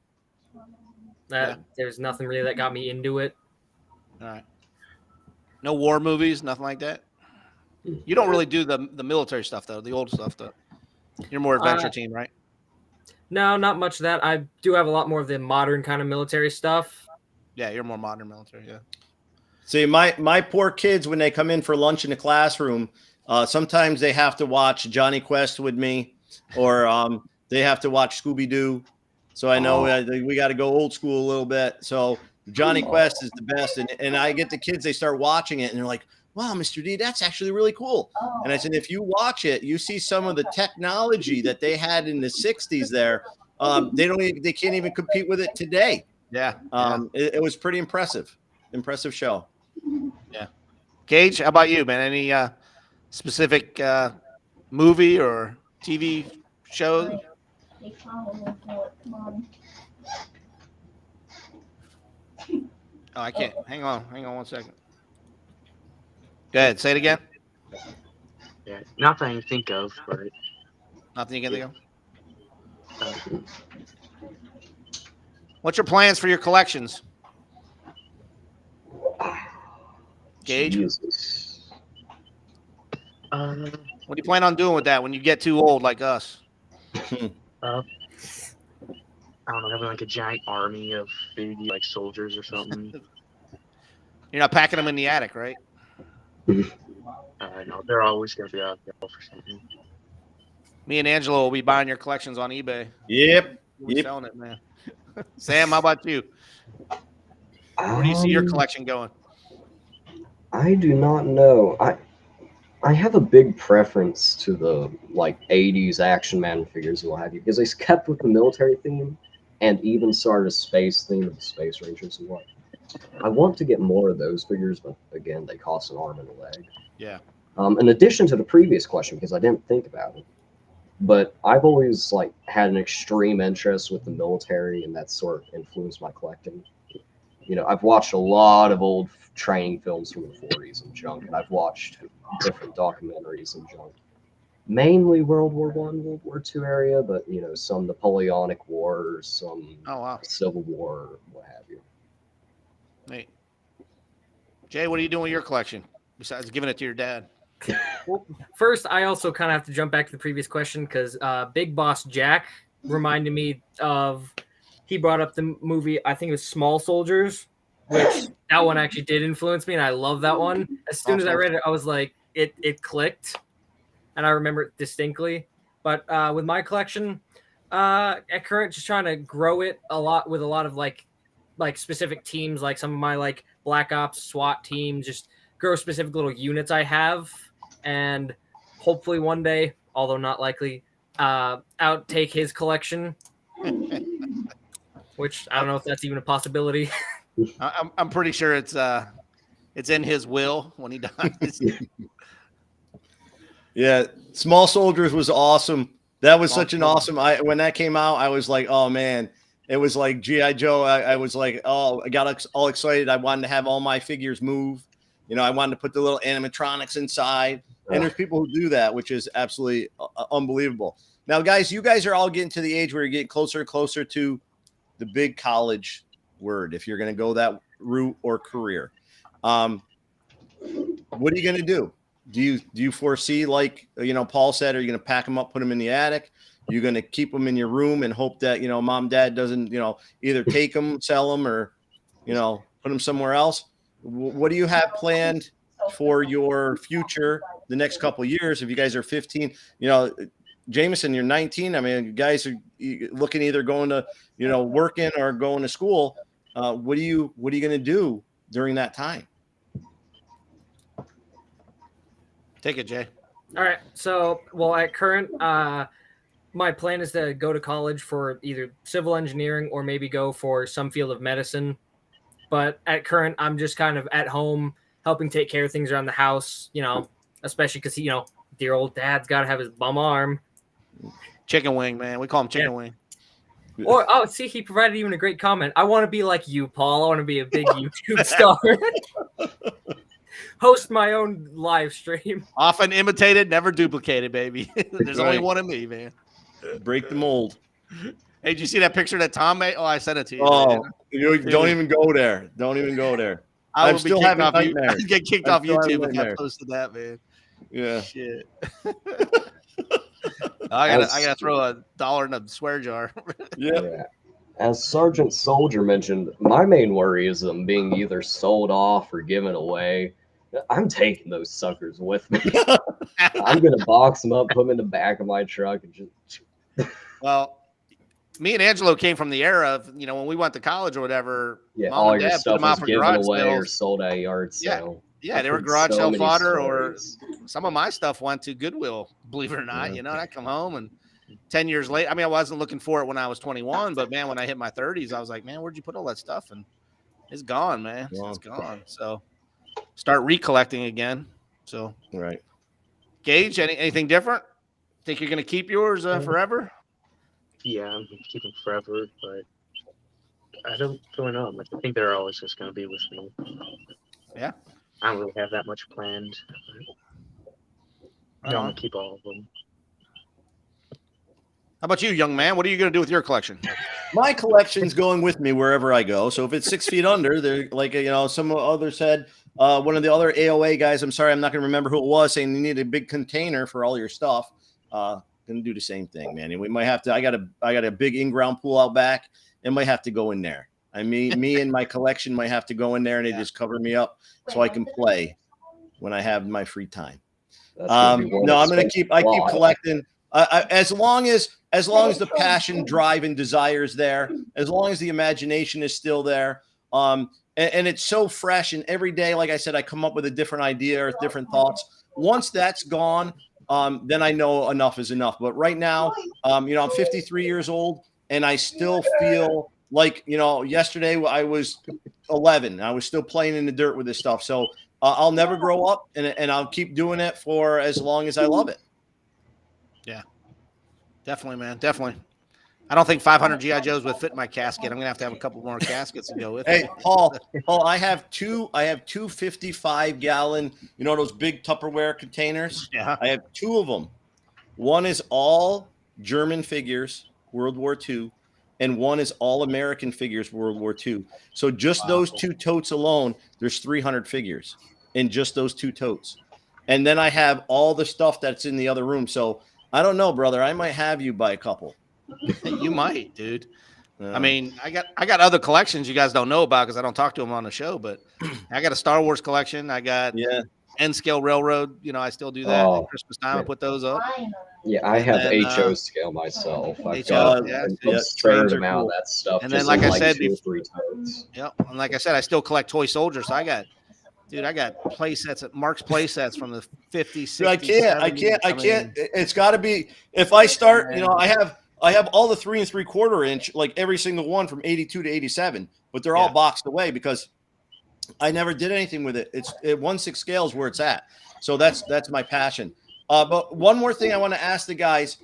There's nothing really that got me into it. All right. No war movies, nothing like that. You don't really do the military stuff though, the old stuff though. You're more adventure team, right? No, not much of that. I do have a lot more of the modern kind of military stuff. Yeah, you're more modern military. Yeah. see, my poor kids, when they come in for lunch in the classroom, sometimes they have to watch Johnny Quest with me, or they have to watch Scooby Doo. So I know we got to go old school a little bit. So Johnny Quest is the best, and I get the kids, they start watching it, and they're like, "Wow, Mr. D, that's actually really cool." And I said, if you watch it, you see some of the technology that they had in the '60s. There, they can't even compete with it today. Yeah. It was pretty impressive show. Yeah. Gage, how about you, man? Any specific movie or TV show? Oh, I can't. Hang on one second. Go ahead. Say it again. Yeah, not that I can think of, but Nothing you can think of? uh, What's your plans for your collections? Gage, Jesus. uh, what do you plan on doing with that when you get too old like us? uh, I don't know, having like a giant army of maybe like soldiers or something. You're not packing them in the attic, right? No, they're always gonna be out there for something. Me and Angelo will be buying your collections on eBay. Yep. We'll be Yep. selling it, man. Sam, how about you? Where do you see your collection going? I do not know. I have a big preference to the like 80s Action Man figures and what have you, because they kept with the military theme and even started a space theme with the Space Rangers and what. I want to get more of those figures, but again, they cost an arm and a leg. Yeah. In addition to the previous question, because I didn't think about it, but I've always like had an extreme interest with the military, and that sort of influenced my collecting. I've watched a lot of old training films from the 40s and junk, and I've watched different documentaries and junk. Mainly World War One, World War Two area, but some Napoleonic Wars, some Oh, wow. Civil War, what have you. Nate. Jay, what are you doing with your collection besides giving it to your dad? Well, first, I also kind of have to jump back to the previous question because Big Boss Jack reminded me of. He brought up the movie, I think it was Small Soldiers, which that one actually did influence me, and I love that one. As soon as I read it, I was like, it clicked, and I remember it distinctly. But with my collection, at current, just trying to grow it a lot with a lot of like specific teams, like some of my like Black Ops SWAT teams, just grow specific little units I have, and hopefully one day, although not likely, outtake his collection. Which I don't know if that's even a possibility. I'm pretty sure it's in his will when he dies. Yeah, Small Soldiers was awesome. That was such an awesome. When that came out, I was like, oh man, it was like GI Joe. I was like, oh, I got all excited. I wanted to have all my figures move. I wanted to put the little animatronics inside. And there's people who do that, which is absolutely unbelievable. Now, guys, you guys are all getting to the age where you're getting closer and closer to the big college word, if you're going to go that route or career. What are you going to do? Do you foresee, like Paul said, are you going to pack them up, put them in the attic? You're going to keep them in your room and hope that mom, dad doesn't either take them, sell them, or put them somewhere else? What do you have planned for your future the next couple of years? If you guys are 15, Jameson, you're 19. I mean, you guys are looking either going to working or going to school. What are you going to do during that time? Take it, Jay. All right. So, well, at current, my plan is to go to college for either civil engineering or maybe go for some field of medicine. But at current, I'm just kind of at home helping take care of things around the house, especially because, dear old dad's got to have his bum arm. Chicken wing, man. We call him chicken wing. Or, see, he provided even a great comment. I want to be like you, Paul. I want to be a big YouTube star. Host my own live stream. Often imitated, never duplicated, baby. There's only one of me, man. Break the mold. Hey, did you see that picture that Tom made? Oh, I sent it to you. Oh, don't even go there. Don't even go there. I'm still having nightmares. get kicked off YouTube if I posted that, man. Yeah. Shit. I gotta throw $1 in a swear jar. Yeah. As Sergeant Soldier mentioned, my main worry is them being either sold off or given away. I'm taking those suckers with me. I'm gonna box them up, put them in the back of my truck, and just. Well, me and Angelo came from the era of when we went to college or whatever. Yeah, Mom all and your Dad stuff put them was out for given garage away sales. or sold at a yard sale. Yeah, they were garage sale fodder, or some of my stuff went to Goodwill. Believe it or not, and I come home and 10 years later. I mean, I wasn't looking for it when I was 21, but man, when I hit my 30s, I was like, man, where'd you put all that stuff? And it's gone, man. It's gone. So start recollecting again. So right. Gage, anything different? Think you're gonna keep yours forever? Yeah, I'm gonna keep them forever, but I don't know. Like, I think they're always just gonna be with me. Yeah. I don't really have that much planned. I'm gonna keep all of them. How about you, young man? What are you going to do with your collection? My collection's going with me wherever I go. So if it's 6 feet under, they're like, some others said, one of the other AOA guys, I'm sorry, I'm not going to remember who it was, saying you need a big container for all your stuff. Going to do the same thing, man. And we might have to, I got a big in-ground pool out back and might have to go in there. I mean, me and my collection might have to go in there and they just cover me up so I can play when I have my free time. That's gonna be one No, I'm going to expensive keep lot. collecting. As long as the passion, drive, and desire is there, as long as the imagination is still there, and it's so fresh, and every day, like I said, I come up with a different idea or different thoughts. Once that's gone, then I know enough is enough. But right now, I'm 53 years old, and I still feel like, yesterday I was 11. I was still playing in the dirt with this stuff. So I'll never grow up, and I'll keep doing it for as long as I love it. Yeah, definitely, man. Definitely. I don't think 500 GI Joes would fit in my casket. I'm gonna have a couple more caskets to go with. Hey, Paul, I have two 55-gallon, those big Tupperware containers. Yeah. I have two of them. One is all German figures, World War II, and one is all American figures, World War II. So just those two totes alone, there's 300 figures in just those two totes. And then I have all the stuff that's in the other room. So I don't know, brother. I might have you buy a couple. You might, dude. I mean, I got other collections you guys don't know about because I don't talk to them on the show. But I got a Star Wars collection. I got N-scale Railroad. I still do that at Christmas time. I put those up. Yeah, I have HO scale myself. I've got an absurd amount of that stuff. And then, like I said, 2 or 3 totes. Yep. And like I said, I still collect toy soldiers. So I got play sets at Mark's play sets from the 50s, 60s. I can't. It's got to be. If I start, I have all the 3 3/4 inch, like every single one from 82 to 87, but they're all boxed away because I never did anything with it. It's 1/6 scale is where it's at. So that's my passion. But one more thing I want to ask the guys,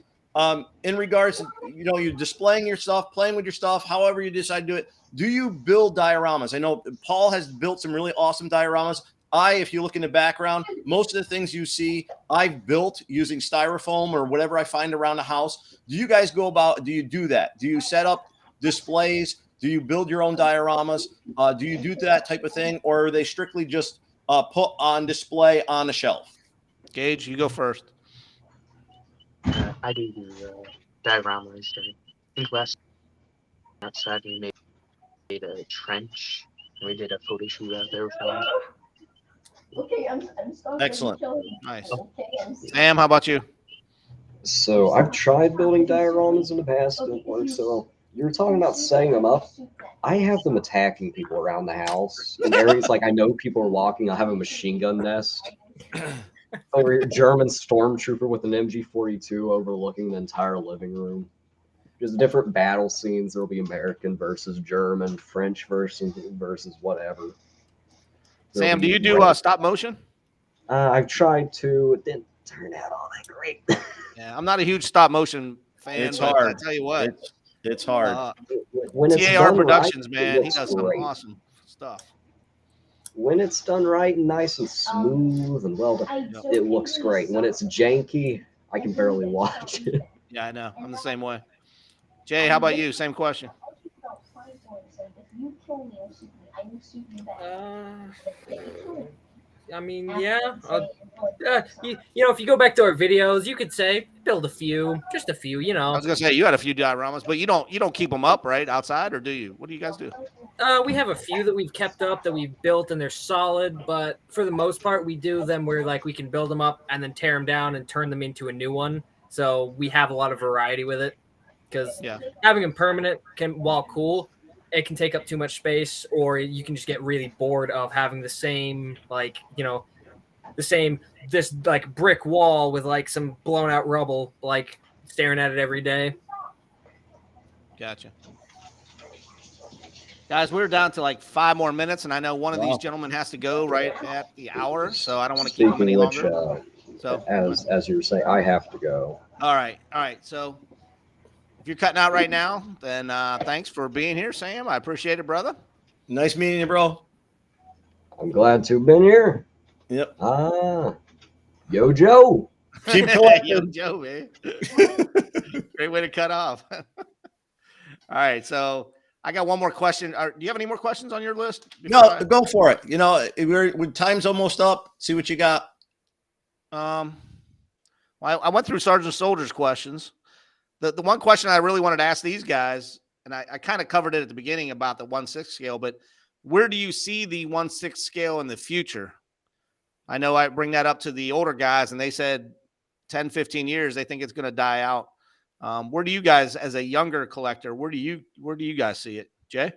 in regards to, you're displaying your stuff, playing with your stuff, however you decide to do it. Do you build dioramas? I know Paul has built some really awesome dioramas. If you look in the background, most of the things you see, I've built using styrofoam or whatever I find around the house. Do you guys do you do that? Do you set up displays? Do you build your own dioramas? Do you do that type of thing? Or are they strictly just put on display on a shelf? Gage, you go first. I do dioramas. I think last outside we made a trench. And we did a photo shoot out there with them. Okay, I'm Excellent. Nice. Sam, how about you? So I've tried building dioramas in the past. It didn't work so well. You were talking about setting them up. I have them attacking people around the house in areas like I know people are walking. I have a machine gun nest over here. German stormtrooper with an MG42 overlooking the entire living room. Just different battle scenes. There'll be American versus German, French versus whatever. Sam, do you do stop motion? I've tried to. It didn't turn out all that great. Yeah, I'm not a huge stop motion fan. It's but hard. I tell you what, it's hard. When it's TAR done Productions, right, man, he does some awesome stuff. When it's done right and nice and smooth and well done, it looks great. When it's janky, I can barely watch it. Yeah, I know. I'm the same way. Jay, how about you? Same question. I mean, yeah. If you go back to our videos, you could say build just a few. I was gonna say you had a few dioramas, but you don't keep them up right outside, or do you? What do you guys do? We have a few that we've kept up that we've built and they're solid, but for the most part, we do them where like we can build them up and then tear them down and turn them into a new one. So we have a lot of variety with it because having them permanent while cool, it can take up too much space, or you can just get really bored of having the same, this like brick wall with like some blown out rubble, like staring at it every day. Gotcha. Guys, we're down to like 5 more minutes, and I know one of these gentlemen has to go right at the hour, so I don't want to keep him any longer. So, as you were saying, I have to go. All right. So, if you're cutting out right now, then thanks for being here, Sam. I appreciate it, brother. Nice meeting you, bro. I'm glad to have been here. Yep. Yo, Joe. Keep collecting. Young Joe, man. Great way to cut off. All right, so I got one more question. Do you have any more questions on your list? No, go for it. You know, time's almost up. See what you got. Well, I went through Sergeant Soldier's questions. The one question I really wanted to ask these guys, and I kind of covered it at the beginning about the 1/6 scale, but where do you see the 1/6 scale in the future? I know I bring that up to the older guys, and they said 10, 15 years, they think it's going to die out. Where do you guys, as a younger collector, where do you guys see it, Jay?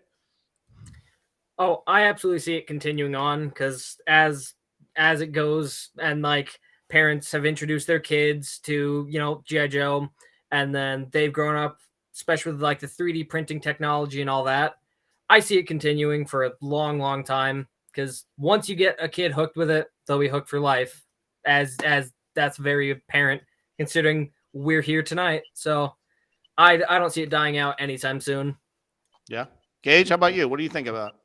Oh, I absolutely see it continuing on because as it goes, and like parents have introduced their kids to G.I. Joe, and then they've grown up, especially with like the 3D printing technology and all that. I see it continuing for a long, long time because once you get a kid hooked with it, they'll be hooked for life. As that's very apparent considering we're here tonight. So I don't see it dying out anytime soon. Yeah, Gage, how about you? What do you think about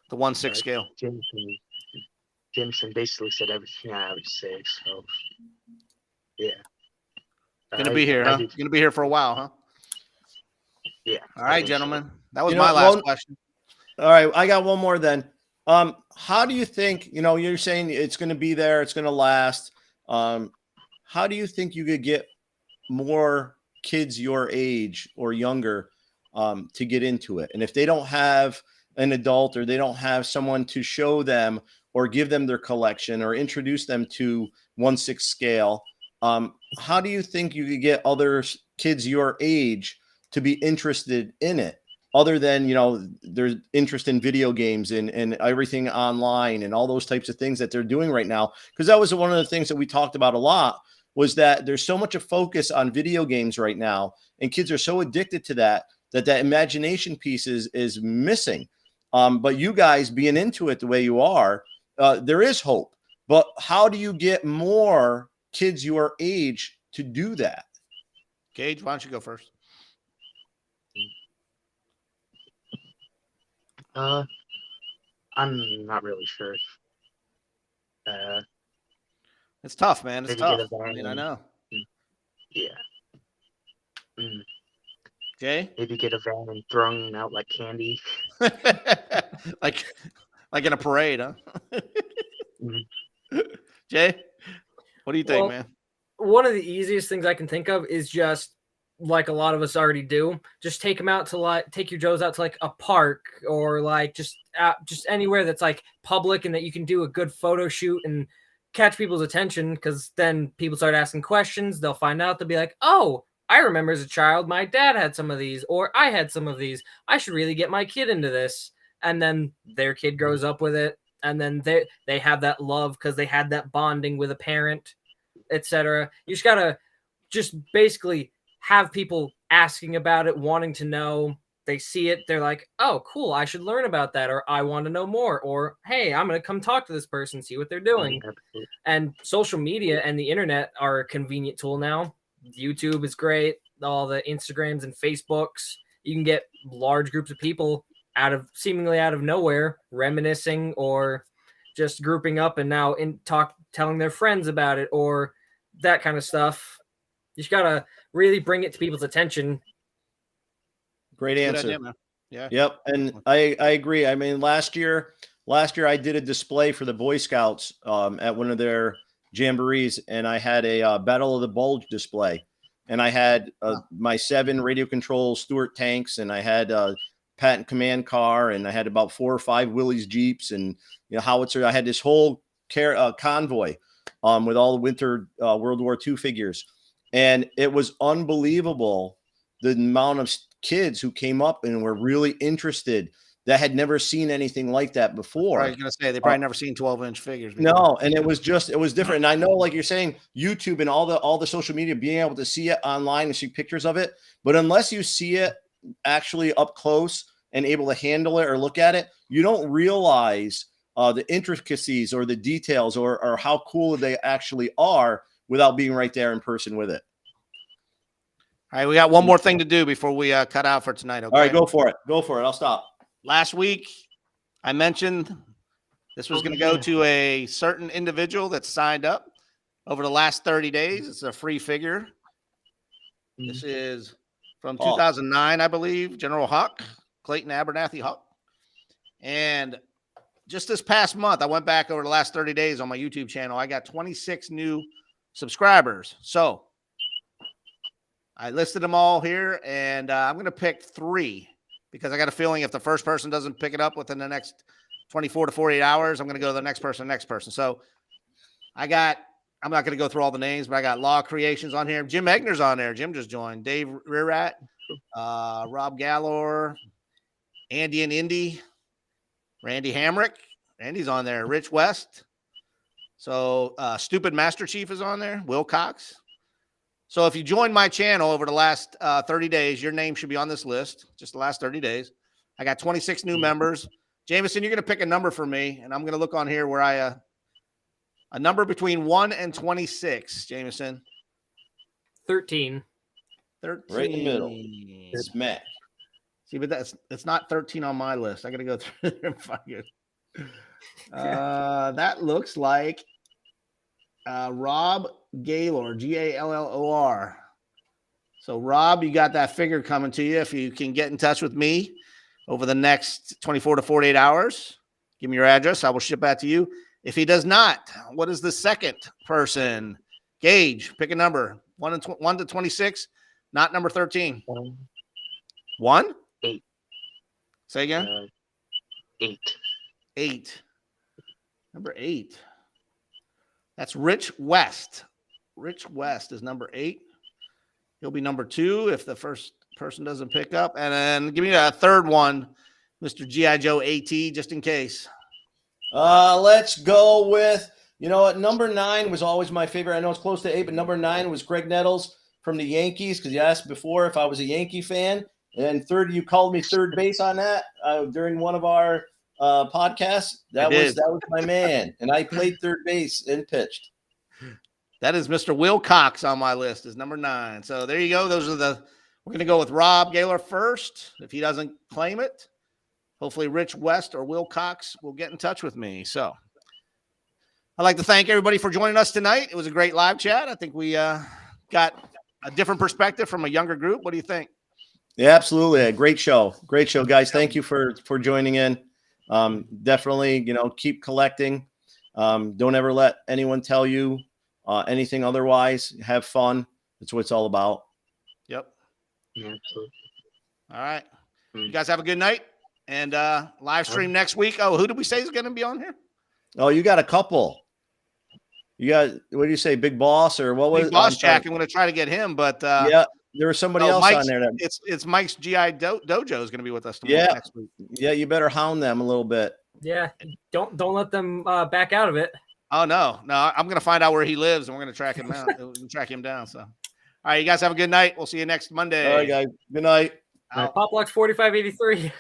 the 1/6 scale? Jameson basically said everything I would say. So yeah, Gonna be here, huh? Gonna be here for a while, huh? Yeah. All right, gentlemen. That was You my know, last question. All right, I got one more then. How do you think, you're saying it's going to be there, it's going to last. How do you think you could get more kids your age or younger to get into it? And if they don't have an adult or they don't have someone to show them or give them their collection or introduce them to 1/6 scale, how do you think you could get other kids your age to be interested in it? Other than, there's interest in video games and everything online and all those types of things that they're doing right now. Because that was one of the things that we talked about a lot, was that there's so much of focus on video games right now. And kids are so addicted to that imagination piece is missing. But you guys being into it the way you are, there is hope. But how do you get more kids your age to do that? Gage, why don't you go first? I'm not really sure. It's tough, man. It's Maybe tough. get a I mean, I know. Yeah. Jay? Maybe get a van and throwing out like candy. like in a parade, huh? Jay, what do you think, man? One of the easiest things I can think of is just like a lot of us already do. Just take them out to take your Joes out to like a park or like just anywhere that's like public and that you can do a good photo shoot and catch people's attention. Because then people start asking questions. They'll find out. They'll be like, "Oh, I remember as a child, my dad had some of these, or I had some of these. I should really get my kid into this." And then their kid grows up with it, and then they have that love because they had that bonding with a parent, etc. You just gotta just basically have people asking about it, wanting to know. They see it, they're like, "Oh, cool, I should learn about that," or "I want to know more," or "Hey, I'm gonna come talk to this person, see what they're doing." And social media and the internet are a convenient tool now. YouTube is great. All the Instagrams and Facebooks, you can get large groups of people seemingly out of nowhere reminiscing or just grouping up and now telling their friends about it or that kind of stuff. You just gotta really bring it to people's attention. Great answer. Good idea, man. Yeah. Yep. And I agree. I mean, last year I did a display for the Boy Scouts at one of their jamborees, and I had a Battle of the Bulge display, and I had my 7 radio control Stuart tanks, and I had Patton command car, and I had about 4 or 5 Willys Jeeps, and howitzer. I had this whole convoy with all the winter World War II figures, and it was unbelievable the amount of kids who came up and were really interested that had never seen anything like that before. I was going to say, they probably never seen 12-inch figures before. No, and it was different. And I know, like you're saying, YouTube and all the social media, being able to see it online and see pictures of it, but unless you see it actually up close and able to handle it or look at it, you don't realize the intricacies or the details or how cool they actually are without being right there in person with it. All right, we got one more thing to do before we cut out for tonight. Okay? All right, go for it. I'll stop. Last week, I mentioned this was going to go to a certain individual that signed up. over the last 30 days. It's a free figure. This is from 2009, I believe. General Hawk, Clayton Abernathy Hawk. And just this past month, I went back over the last 30 days on my YouTube channel. I got 26 new subscribers. So I listed them all here, and I'm going to pick 3 because I got a feeling if the first person doesn't pick it up within the next 24 to 48 hours, I'm going to go to the next person. So I'm not going to go through all the names, but I got Law Creations on here. Jim Egner's on there. Jim just joined. Dave Rearat, Rob Gallor, Andy and Indy, Randy Hamrick. Randy's on there. Rich West. So Stupid Master Chief is on there. Will Cox. So if you join my channel over the last 30 days, your name should be on this list. Just the last 30 days. I got 26 new members. Jameson, you're going to pick a number for me, and I'm going to look on here where a number between 1 and 26, Jameson. 13. 13. Right in the middle. Smack. See, but it's not 13 on my list. I got to go through there and find it. That looks like Rob Gaylor, Gallor. So, Rob, you got that figure coming to you. If you can get in touch with me over the next 24 to 48 hours, give me your address. I will ship that to you. If he does not, what is the second person? Gage, pick a number. 1 to 26, not number 13. 1? 8. Say again? 8. 8. Number 8. That's Rich West. Rich West is number 8. He'll be number 2 if the first person doesn't pick up. And then give me a third one, Mr. G.I. Joe AT, just in case. Let's go with, you know what, number 9 was always my favorite. I know it's close to 8, but number 9 was Greg Nettles from the Yankees, because you asked before if I was a Yankee fan. And third, you called me third base on that during one of our podcasts. That was my man, and I played third base and pitched. That is Mr. Will Cox on my list, is number 9. So there you go. We're going to go with Rob Gaylor first. If he doesn't claim it, hopefully Rich West or Will Cox will get in touch with me. So I'd like to thank everybody for joining us tonight. It was a great live chat. I think we got a different perspective from a younger group. What do you think? Yeah, absolutely. A great show, guys. Thank you for joining in. Definitely, keep collecting. Don't ever let anyone tell you anything otherwise. Have fun. That's what it's all about. Yep. Yeah, absolutely. All right. You guys have a good night, and live stream next week. Oh, who did we say is going to be on here? Oh, you got a couple. You got, what do you say, Big Boss or what was Big Boss Jack? I'm going to try to get him, but yeah, there was somebody else on there. It's Mike's GI Dojo is going to be with us tomorrow next week. Yeah, you better hound them a little bit. Yeah, don't let them back out of it. Oh no, I'm going to find out where he lives, and we're going to track him out, track him down. So, all right, you guys have a good night. We'll see you next Monday. All right, guys. Good night. Pop Locks 4583.